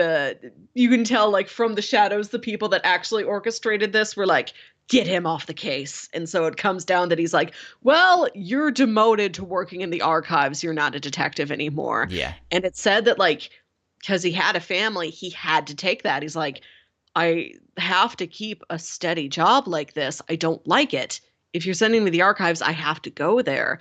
you can tell like from the shadows the people that actually orchestrated this were like, get him off the case. And so it comes down that he's like, well, you're demoted to working in the archives, you're not a detective anymore. Yeah. And it said that like because he had a family, he had to take that. He's like, I have to keep a steady job like this. I don't like it. If you're sending me to the archives, I have to go there.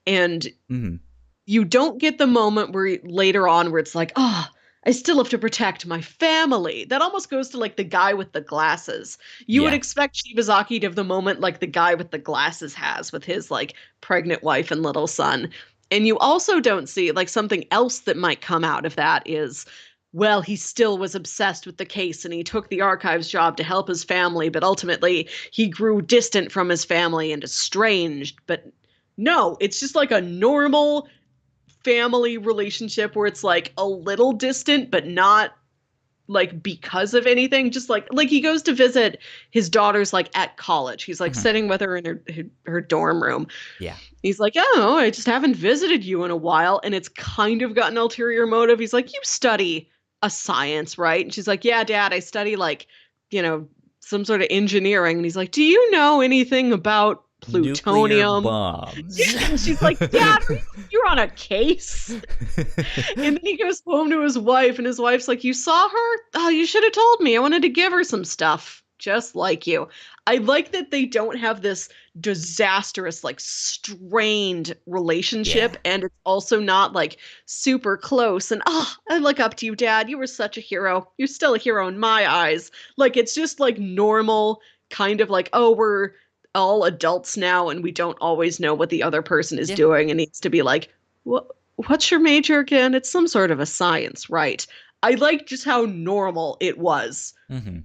And Mm-hmm. you don't get the moment where later on where it's like, oh, I still have to protect my family. That almost goes to like the guy with the glasses. You would Yeah. expect Shibazaki to have the moment like the guy with the glasses has with his like pregnant wife and little son. And you also don't see like something else that might come out of that is, well, he still was obsessed with the case and he took the archives job to help his family, but ultimately he grew distant from his family and estranged. But no, it's just like a normal family relationship where it's like a little distant but not like because of anything, just like he goes to visit his daughter's like at college. He's like Mm-hmm. sitting with her in her dorm room. Yeah. He's like, oh, I just haven't visited you in a while, and it's kind of got an ulterior motive. He's like, you study a science, right? And she's like, yeah, dad, I study like, you know, some sort of engineering. And he's like, do you know anything about Nuclear plutonium? bombs. And she's like, dad, you're on a case. And then he goes home to his wife, and his wife's like, you saw her? Oh, you should have told me. I wanted to give her some stuff, just like you. I like that they don't have this disastrous, like strained relationship, Yeah. and it's also not like super close. And oh, I look up to you, Dad. You were such a hero. You're still a hero in my eyes. Like it's just like normal, kind of like, oh, we're all adults now, and we don't always know what the other person is Yeah. doing, and needs to be like, what? What's your major again? It's some sort of a science, right? I like just how normal it was, Mm-hmm.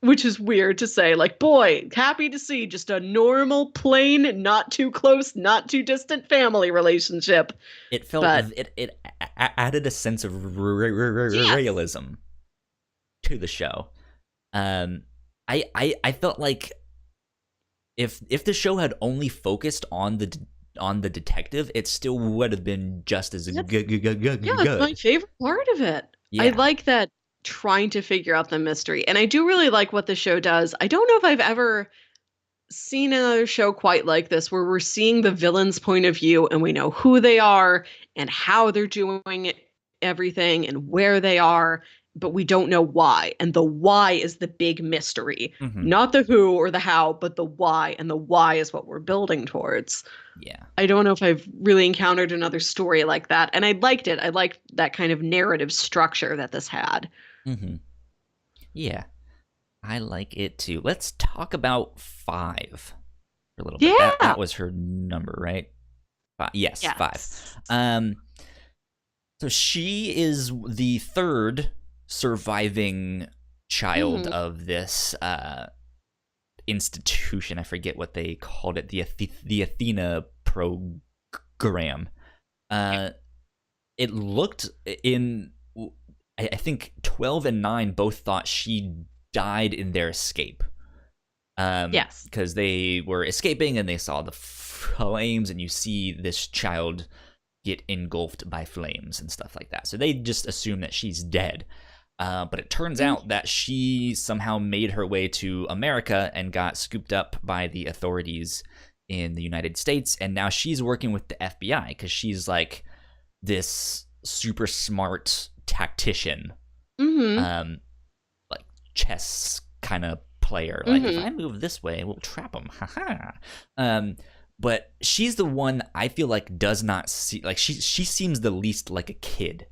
which is weird to say. Like, boy, happy to see just a normal, plain, not too close, not too distant family relationship. It felt But it added a sense of yes, realism to the show. I felt like if the show had only focused on the detective, it still would have been just as good. it's my favorite part of it. I Yeah. like that trying to figure out the mystery, and I do really like what the show does. I don't know if I've ever seen another show quite like this where we're seeing the villain's point of view and we know who they are and how they're doing everything and where they are, but we don't know why. And the why is the big mystery. Mm-hmm. Not the who or the how, but the why. And the why is what we're building towards. Yeah. I don't know if I've really encountered another story like that. And I liked it. I liked that kind of narrative structure that this had. Mm-hmm. Yeah. I like it too. Let's talk about 5 for a little bit. Yeah. That was her number, right? Yes, 5. So she is the third surviving child of this institution. I forget what they called it. The Athena program. It looked in. I think 12 and 9 both thought she died in their escape. Yes. Because they were escaping and they saw the flames, and you see this child get engulfed by flames and stuff like that. So they just assume that she's dead. But it turns out that she somehow made her way to America and got scooped up by the authorities in the United States. And now she's working with the FBI because she's like this super smart tactician, like chess kind of player. Like, if I move this way, we'll trap him. But she's the one I feel like does not see, like, she seems the least like a kid.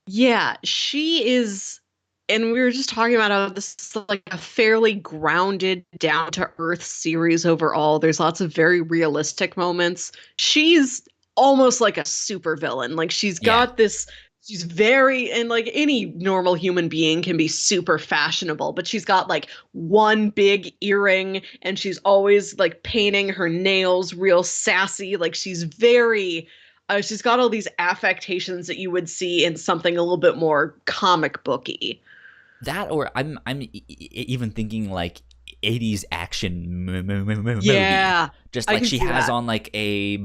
Yeah, she is, and we were just talking about how this is like a fairly grounded, down to earth series overall. There's lots of very realistic moments. She's almost like a supervillain. Like she's got this, she's very, and like any normal human being can be super fashionable, but she's got like one big earring and she's always like painting her nails real sassy. Like she's got all these affectations that you would see in something a little bit more comic booky. That, or I'm even thinking like 80s action movie. Yeah, Just like she has on like a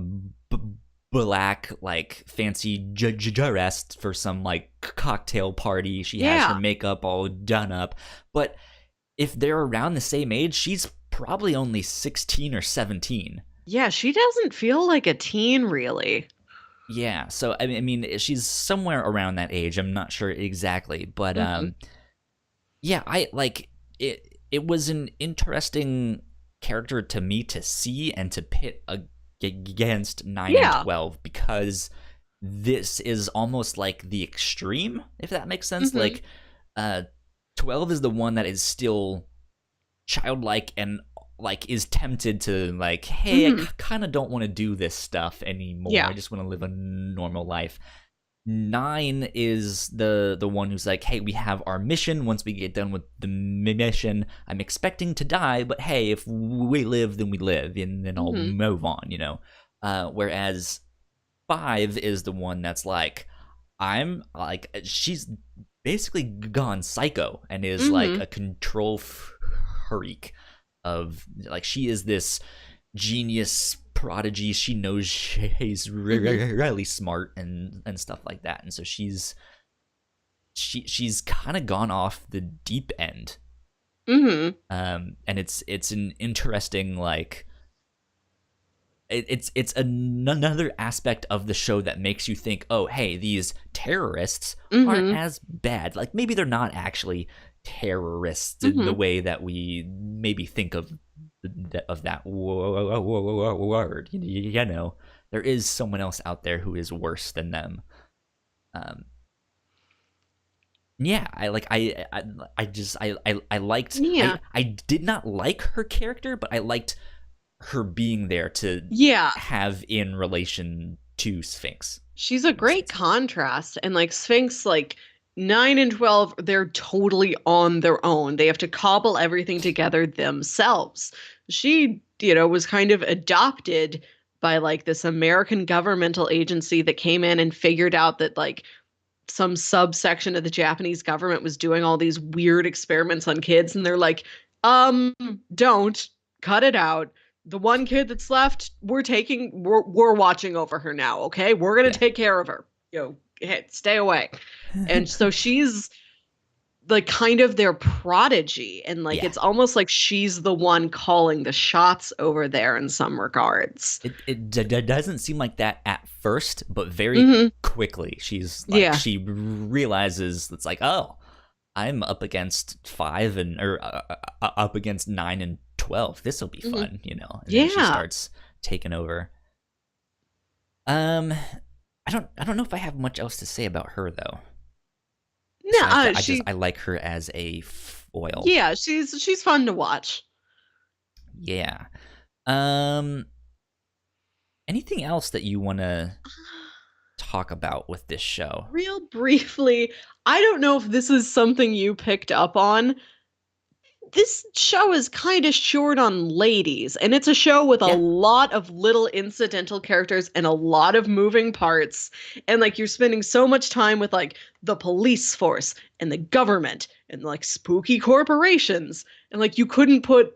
black like fancy dress for some like cocktail party. She has her makeup all done up. But if they're around the same age, she's probably only 16 or 17. Yeah, she doesn't feel like a teen really. Yeah, so I mean, she's somewhere around that age. I'm not sure exactly, but yeah, I like it. It was an interesting character to me to see and to pit against 9 and 12, because this is almost like the extreme, if that makes sense. Like 12 is the one that is still childlike and like is tempted to like, hey, I kind of don't want to do this stuff anymore. I just want to live a normal life. 9 is the one who's like, hey, we have our mission. Once we get done with the mission, I'm expecting to die, but hey, if we live, then we live, and then I'll move on, you know. Whereas 5 is the one that's like, I'm like, she's basically gone psycho and is like a control freak. Of like, she is this genius prodigy. She knows she's really smart and stuff like that, and so she's kind of gone off the deep end. And it's an interesting, like, it's another aspect of the show that makes you think, oh, hey, these terrorists aren't as bad. Like, maybe they're not actually terrorists in the way that we maybe think of that word. You know, there is someone else out there who is worse than them. Yeah, I liked. Yeah. I did not like her character, but I liked her being there to have in relation to Sphinx. She's a great contrast, and like Sphinx, like 9 and 12, they're totally on their own. They have to cobble everything together themselves. She, was kind of adopted by like this American governmental agency that came in and figured out that like some subsection of the Japanese government was doing all these weird experiments on kids, and they're like, don't cut it out. The one kid that's left, we're watching over her now, okay? We're going to take care of her. Hey, stay away. And so she's like kind of their prodigy, and like it's almost like she's the one calling the shots over there in some regards. It doesn't seem like that at first, but very quickly she's like, she realizes it's like, oh, I'm up against 5 or up against 9 and 12. This will be fun, you know. And then she starts taking over. I don't know if I have much else to say about her though. No, I like her as a foil. Yeah, she's fun to watch. Yeah. Anything else that you want to talk about with this show? Real briefly, I don't know if this is something you picked up on. This show is kind of short on ladies, and it's a show with a lot of little incidental characters and a lot of moving parts. And like, you're spending so much time with like the police force and the government and like spooky corporations. And like, you couldn't put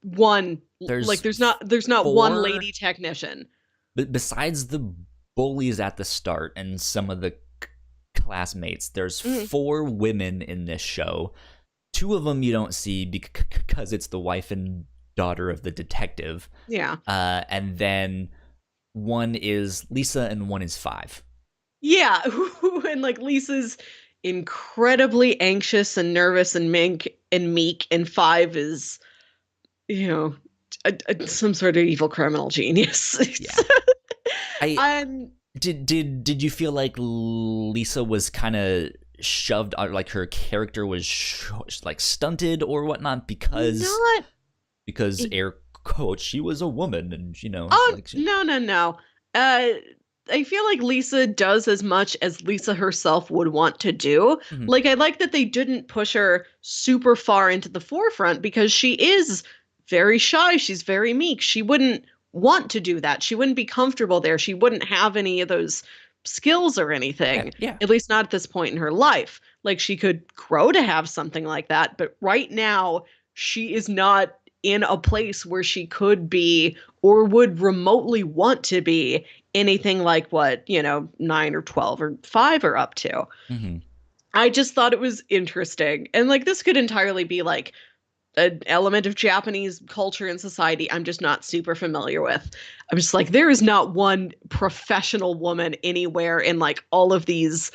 one, like There's there's not one four, lady technician. but besides the bullies at the start and some of the classmates, there's four women in this show. Two of them you don't see because it's the wife and daughter of the detective. Yeah. And then one is Lisa and one is Five. Yeah, and like Lisa's incredibly anxious and nervous and meek, and Five is, you know, some sort of evil criminal genius. Yeah. Did you feel like Lisa was kind of shoved, like her character was like stunted or whatnot because air quotes, she was a woman, and no. I feel like Lisa does as much as Lisa herself would want to do. Mm-hmm. Like, I like that they didn't push her super far into the forefront because she is very shy. She's very meek. She wouldn't want to do that. She wouldn't be comfortable there. She wouldn't have any of those skills or anything. Yeah. At least not at this point in her life. Like, she could grow to have something like that, but right now she is not in a place where she could be or would remotely want to be anything like what, 9 or 12 or 5 are up to. Mm-hmm. I just thought it was interesting. And like, this could entirely be like an element of Japanese culture and society I'm just not super familiar with. I'm just like, there is not one professional woman anywhere in like all of these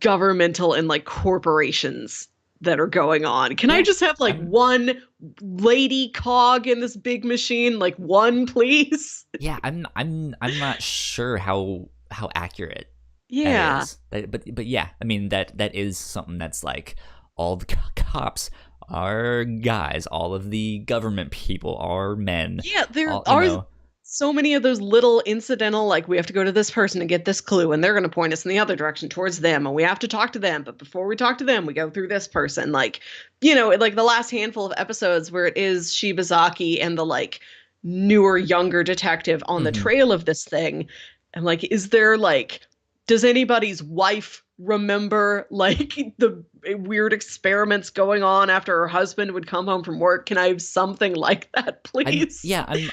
governmental and like corporations that are going on. Can I just have like one lady cog in this big machine? Like one, please? Yeah, I'm not sure how accurate that is. But yeah, I mean that is something that's like all the cops are guys, all of the government people are men. Yeah, there are so many of those little incidental, like, we have to go to this person to get this clue, and they're going to point us in the other direction towards them, and we have to talk to them, but before we talk to them, we go through this person. Like, like the last handful of episodes where it is Shibazaki and the, like, newer, younger detective on the trail of this thing. And, like, is there, like, does anybody's wife remember, like, the weird experiments going on after her husband would come home from work? Can I have something like that, please?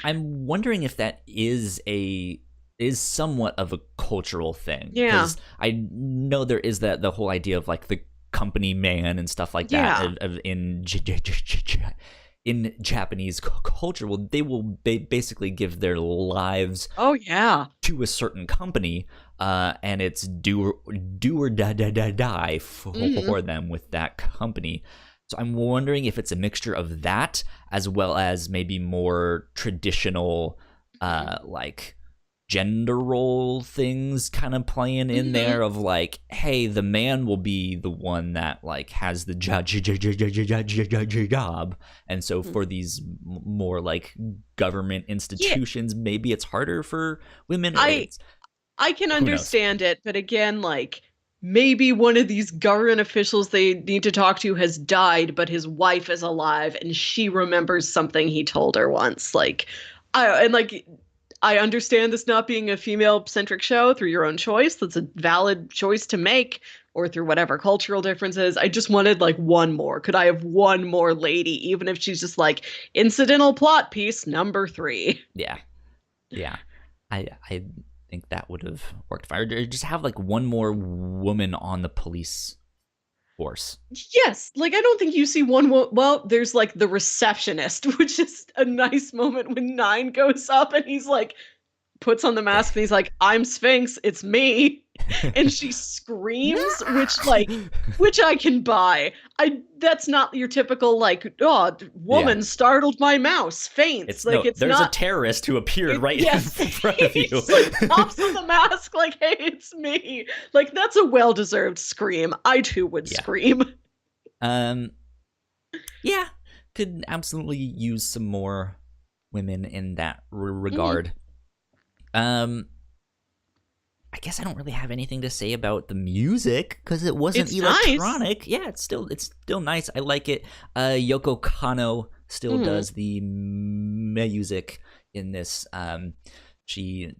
I'm wondering if that is somewhat of a cultural thing. Yeah. Because I know there is the whole idea of like the company man and stuff like that in Japanese culture. Well, they will basically give their lives to a certain company, and it's do or die for them with that company. So I'm wondering if it's a mixture of that as well as maybe more traditional like gender role things kind of playing in there of like, hey, the man will be the one that like has the job, and so for these more like government institutions, maybe it's harder for women. I can understand it, but again, like, maybe one of these government officials they need to talk to has died, but his wife is alive and she remembers something he told her once. Like, I understand this not being a female-centric show through your own choice. That's a valid choice to make, or through whatever cultural differences. I just wanted, like, one more. Could I have one more lady, even if she's just, like, incidental plot piece number 3? Yeah. I think that would have worked fine. Or just have, like, one more woman on the police force. Yes, like, I don't think you see one. Well, there's like the receptionist, which is a nice moment when 9 goes up and he's like, puts on the mask and he's like, I'm Sphinx, it's me. And she screams, which I can buy. That's not your typical, like, woman startled my mouse, faints. There's a terrorist who appeared in front of you. Like, pops on the mask, like, hey, it's me. Like, that's a well-deserved scream. I too would scream. Yeah, could absolutely use some more women in that regard. I guess I don't really have anything to say about the music because it wasn't electronic. Nice. Yeah, it's still nice. I like it. Yoko Kanno still does the music in this. She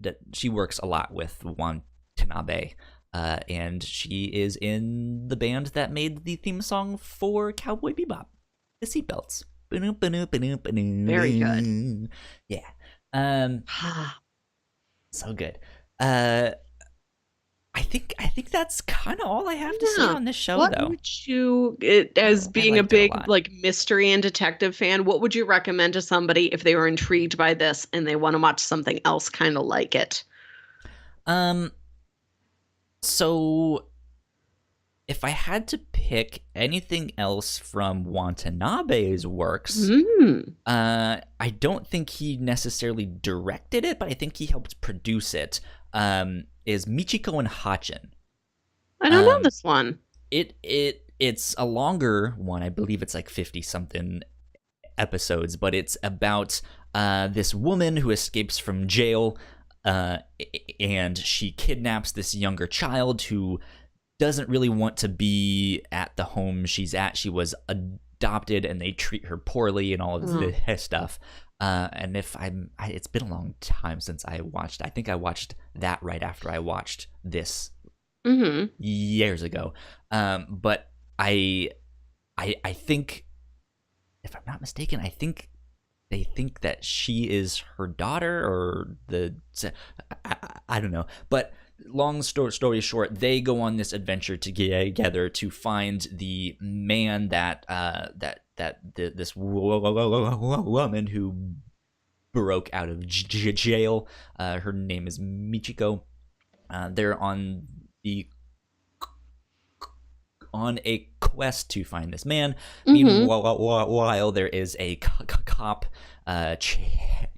works a lot with Watanabe, and she is in the band that made the theme song for Cowboy Bebop, the Seatbelts. Very good. Yeah. So good. I think that's kind of all I have to say on this show, what though. would you, as being a big like mystery and detective fan, what would you recommend to somebody if they were intrigued by this and they want to watch something else kind of like it? So if I had to pick anything else from Watanabe's works, I don't think he necessarily directed it, but I think he helped produce it. Is Michiko and Hachin. I don't know this one. It's a longer one. I believe it's like 50 something episodes, but it's about this woman who escapes from jail, and she kidnaps this younger child who doesn't really want to be at the home she's at. She was adopted, and they treat her poorly and all of this stuff. And it's been a long time since I watched. I think I watched that right after I watched this years ago. But I think, if I'm not mistaken, I think they think that she is her daughter, or I don't know. But long story short, they go on this adventure together to find the man this woman who broke out of jail. Her name is Michiko. They're on a quest to find this man. Meanwhile, there is a cop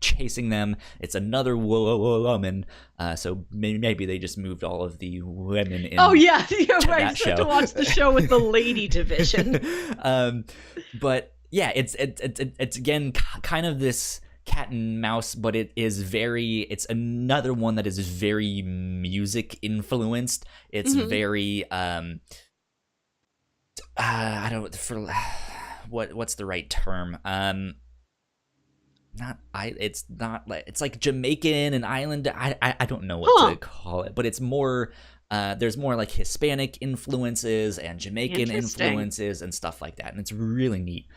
chasing them. It's another woman, so maybe they just moved all of the women in. Oh yeah, right. That show. To watch the show with the lady division. But yeah, it's again kind of this cat and mouse, but it's another one that is very music influenced. It's very I don't what's the right term? It's like Jamaican and island. I don't know what to call it, but it's more. There's more like Hispanic influences and Jamaican influences and stuff like that, and it's really neat.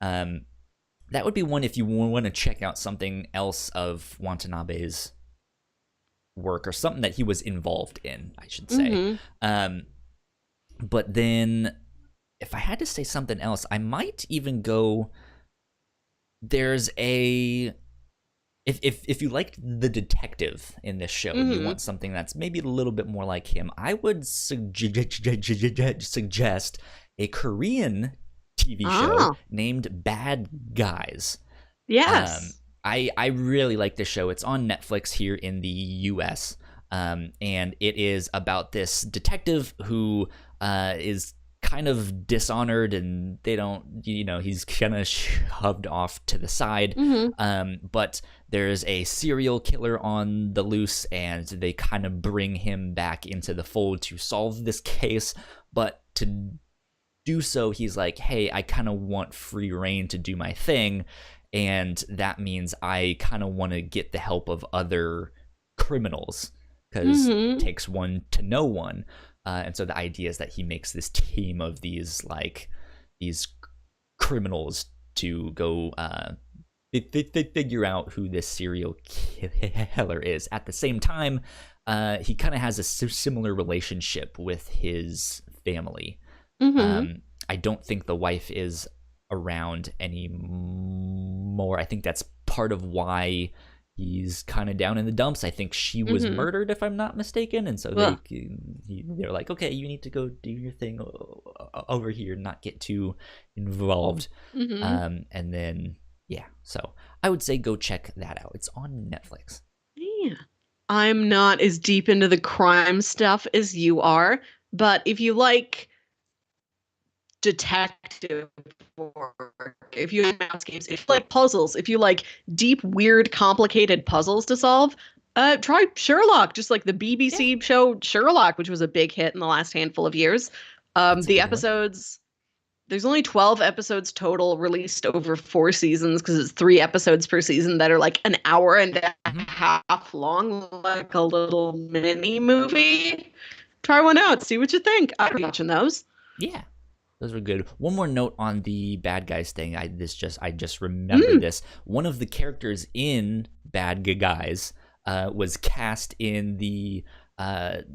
That would be one if you want to check out something else of Watanabe's work, or something that he was involved in, I should say. But then, if I had to say something else, I might even go. There's a if you liked the detective in this show, and you want something that's maybe a little bit more like him, I would suggest a Korean TV show named Bad Guys. Yes. I really like this show. It's on Netflix here in the US. And it is about this detective who is kind of dishonored, and they don't, he's kind of shoved off to the side. But there's a serial killer on the loose, and they kind of bring him back into the fold to solve this case. But to do so, he's like, hey, I kind of want free reign to do my thing, and that means I kind of want to get the help of other criminals, because it takes one to know one. And so the idea is that he makes this team of these criminals to go figure out who this serial killer is. At the same time, he kind of has a similar relationship with his family. I don't think the wife is around anymore. I think that's part of why he's kind of down in the dumps. I think she was murdered, if I'm not mistaken, and so they're like, okay, you need to go do your thing over here, not get too involved. And then so I would say go check that out. It's on Netflix. Yeah, I'm not as deep into the crime stuff as you are, but if you like detective work, if you like mouse games, if you like puzzles, if you like deep, weird, complicated puzzles to solve, try Sherlock, just like the BBC show Sherlock, which was a big hit in the last handful of years. The episodes, there's only 12 episodes total, released over 4 seasons, because it's 3 episodes per season that are like an hour and a half long, like a little mini movie. Try one out, see what you think. I'd be watching those. Yeah. Those were good. One more note on the bad guys thing. I just remembered this. One of the characters in Bad Guys was cast in the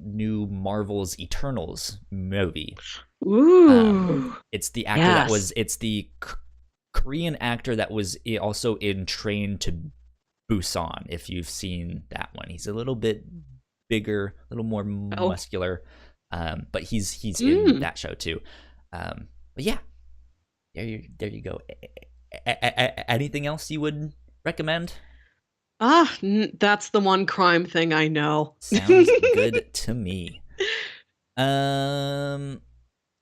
new Marvel's Eternals movie. Ooh. It's the actor it's the Korean actor that was also in Train to Busan, if you've seen that one. He's a little bit bigger, a little more muscular, but he's in that show too. But yeah, there you go. Anything else you would recommend? That's the one crime thing I know. Sounds good to me.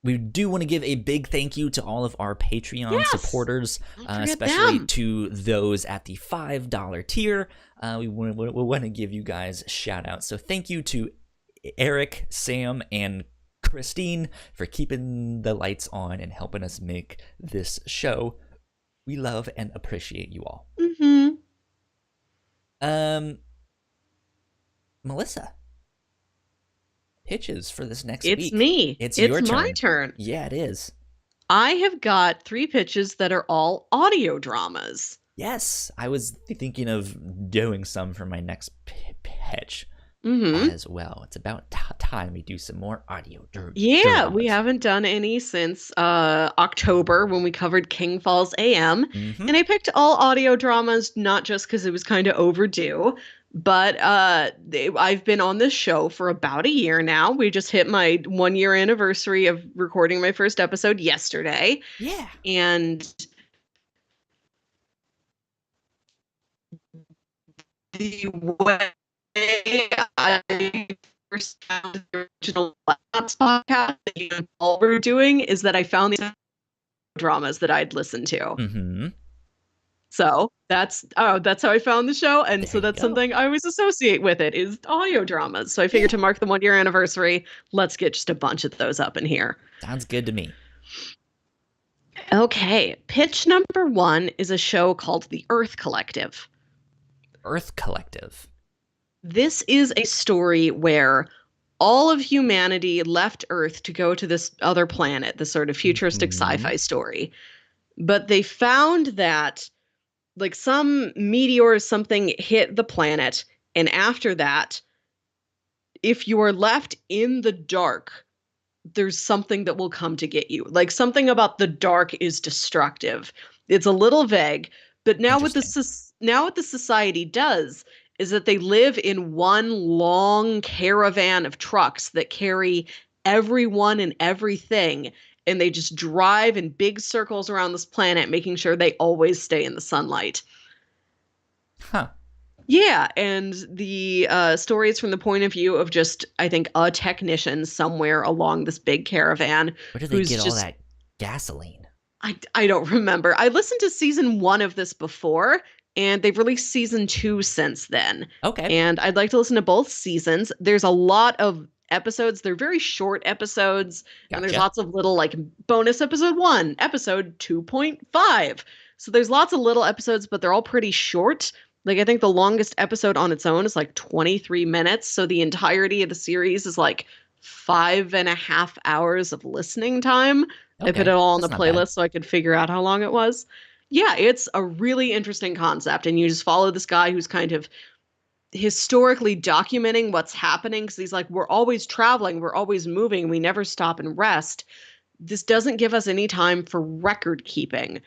We do want to give a big thank you to all of our Patreon supporters, especially to those at the $5 tier. We want to give you guys shout outs. So thank you to Eric, Sam, and Christine for keeping the lights on and helping us make this show. We love and appreciate you all. Melissa, pitches for this next week. It's me. It's your turn. My turn. Yeah, it is. I have got 3 pitches that are all audio dramas. Yes, I was thinking of doing some for my next pitch as well. It's about time we do some more audio dramas. Yeah, we haven't done any since October when we covered King Falls AM. And I picked all audio dramas, not just because it was kind of overdue, but I've been on this show for about a year now. We just hit my 1-year anniversary of recording my first episode yesterday. Yeah. And the way I first found the original Whatnauts podcast that you all were doing is that I found these dramas that I'd listened to. So that's how I found the show, and so that's something I always associate with it is audio dramas. So I figured to mark the 1-year anniversary, let's get just a bunch of those up in here. Sounds good to me. Okay, pitch number 1 is a show called The Earth Collective. Earth Collective. This is a story where all of humanity left Earth to go to this other planet, this sort of futuristic sci-fi story. But they found that like some meteor or something hit the planet, and after that, if you are left in the dark, there's something that will come to get you. Like something about the dark is destructive. It's a little vague, but now what the society does is that they live in one long caravan of trucks that carry everyone and everything, and they just drive in big circles around this planet, making sure they always stay in the sunlight. Yeah, and the story is from the point of view of just, I think, a technician somewhere along this big caravan. Where do they get all that gasoline? I don't remember. I listened to season 1 of this before, and they've released season 2 since then. Okay. And I'd like to listen to both seasons. There's a lot of episodes. They're very short episodes. Gotcha. And there's lots of little like bonus episode 1, episode 2.5. So there's lots of little episodes, but they're all pretty short. Like I think the longest episode on its own is like 23 minutes. So the entirety of the series is like 5.5 hours of listening time. Okay. I put it all on the playlist so I could figure out how long it was. Yeah, it's a really interesting concept. And you just follow this guy who's kind of historically documenting what's happening, because he's like, we're always traveling, we're always moving, we never stop and rest. This doesn't give us any time for record keeping.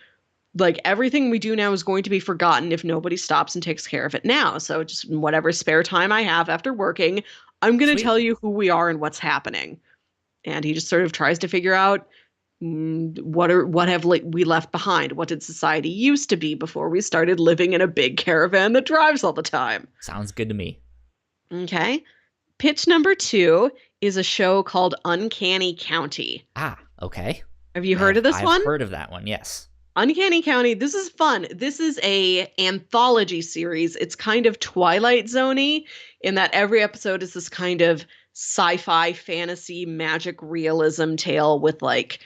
Like everything we do now is going to be forgotten if nobody stops and takes care of it now. So just whatever spare time I have after working, I'm going to tell you who we are and what's happening. And he just sort of tries to figure out what have we left behind? What did society used to be before we started living in a big caravan that drives all the time? Sounds good to me. Okay. Pitch number 2 is a show called Uncanny County. Okay. Have you heard of this one? I've heard of that one, yes. Uncanny County, this is fun. This is a anthology series. It's kind of Twilight Zone-y in that every episode is this kind of sci-fi, fantasy, magic realism tale with like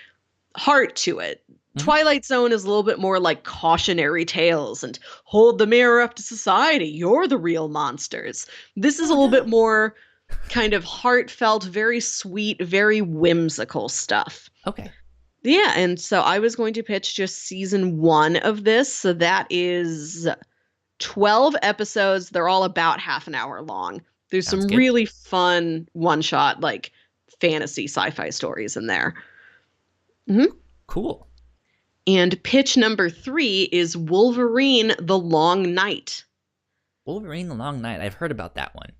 heart to it. Twilight Zone is a little bit more like cautionary tales and hold the mirror up to society. You're the real monsters. This is a little bit more kind of heartfelt, very sweet, very whimsical stuff. Okay. Yeah, and so I was going to pitch just season 1 of this. So that is 12 episodes. They're all about half an hour long. There's Sounds some good. really fun one-shot, like, fantasy sci-fi stories in there. Cool. And pitch number 3 is Wolverine: The Long Night. Wolverine: The Long Night. I've heard about that one.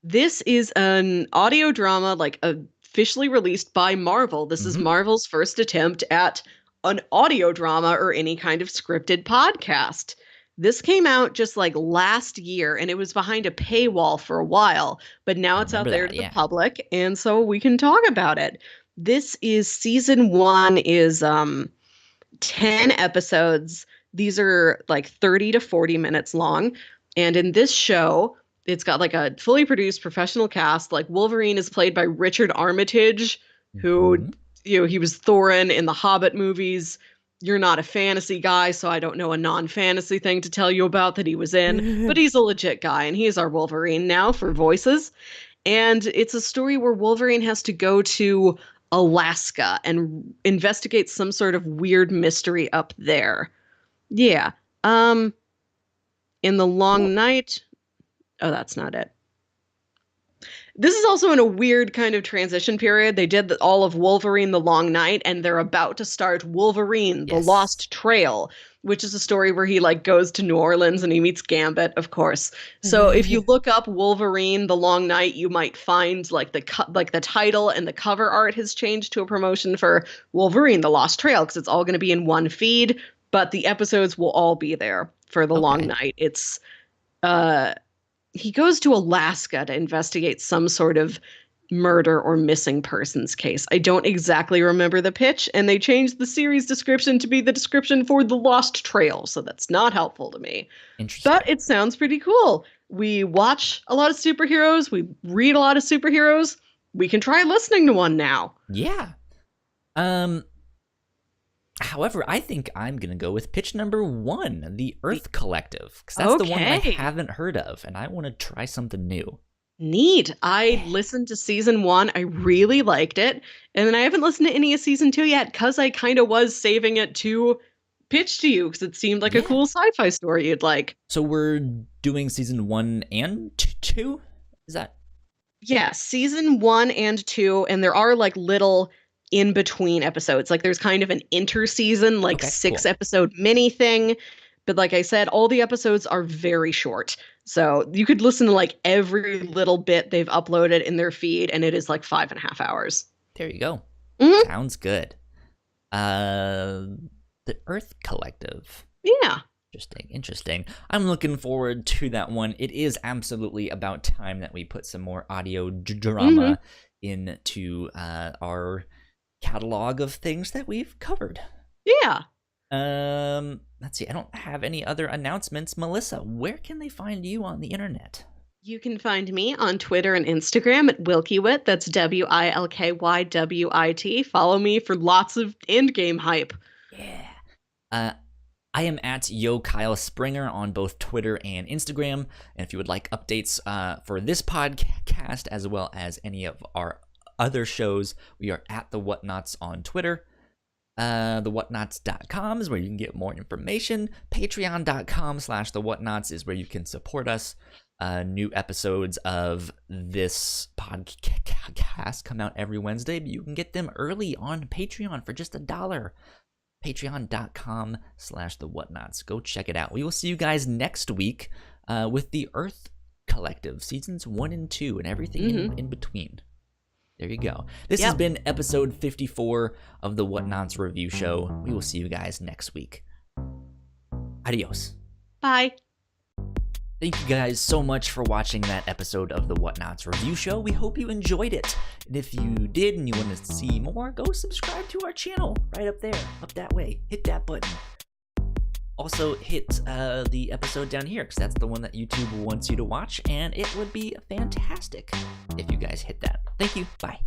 This is an audio drama, like, officially released by Marvel. This is Marvel's first attempt at an audio drama or any kind of scripted podcast. This came out just like last year, and it was behind a paywall for a while, but now it's out there to the public, and so we can talk about it. This is season 1 is 10 episodes. These are like 30 to 40 minutes long, and in this show, it's got like a fully produced professional cast. Like Wolverine is played by Richard Armitage, who, he was Thorin in the Hobbit movies. You're not a fantasy guy, so I don't know a non-fantasy thing to tell you about that he was in, but he's a legit guy, and he's our Wolverine now for voices. And it's a story where Wolverine has to go to Alaska and investigate some sort of weird mystery up there. Yeah. In The Long Night... Oh, that's not it. This is also in a weird kind of transition period. They did all of Wolverine: The Long Night, and they're about to start Wolverine: The Lost Trail, which is a story where he like goes to New Orleans and he meets Gambit, of course. So if you look up Wolverine: The Long Night, you might find like the title and the cover art has changed to a promotion for Wolverine: The Lost Trail, because it's all going to be in one feed, but the episodes will all be there for The Long Night. It's he goes to Alaska to investigate some sort of murder or missing persons case. I don't exactly remember the pitch, and they changed the series description to be the description for The Lost Trail, so that's not helpful to me. Interesting. But it sounds pretty cool. We watch a lot of superheroes. We read a lot of superheroes. We can try listening to one now. Yeah. However, I think I'm going to go with pitch number 1, The Earth Collective, because that's the one I haven't heard of, and I want to try something new. Neat. I listened to season 1. I really liked it, and then I haven't listened to any of season 2 yet, because I kind of was saving it to pitch to you, because it seemed like a cool sci-fi story you'd like. So we're doing season 1 and 2? Is that? Yeah, season 1 and 2, and there are like little in between episodes. Like there's kind of an interseason, like 6-episode mini thing. But like I said, all the episodes are very short. So you could listen to like every little bit they've uploaded in their feed, and it is like 5.5 hours. There you go. Sounds good. The Earth Collective. Yeah. Interesting. I'm looking forward to that one. It is absolutely about time that we put some more audio drama into our catalog of things that we've covered. Yeah. Let's see. I don't have any other announcements. Melissa, where can they find you on the internet? You can find me on Twitter and Instagram at Wilkywit. That's WILKYWIT. Follow me for lots of endgame hype. Yeah. I am at Yo Kyle Springer on both Twitter and Instagram. And if you would like updates for this podcast as well as any of our other shows, we are at the Whatnauts on Twitter. The Whatnauts.com is where you can get more information. Patreon.com/the Whatnauts is where you can support us. New episodes of this podcast come out every Wednesday, but you can get them early on Patreon for just $1. Patreon.com/the Whatnauts. Go check it out. We will see you guys next week with the Earth Collective, seasons 1 and 2, and everything in between. There you go. This has been episode 54 of the Whatnauts Review Show. We will see you guys next week. Adios. Bye. Thank you guys so much for watching that episode of the Whatnauts Review Show. We hope you enjoyed it. And if you did and you want to see more, go subscribe to our channel right up there, up that way. Hit that button. Also, hit the episode down here, because that's the one that YouTube wants you to watch, and it would be fantastic if you guys hit that. Thank you. Bye.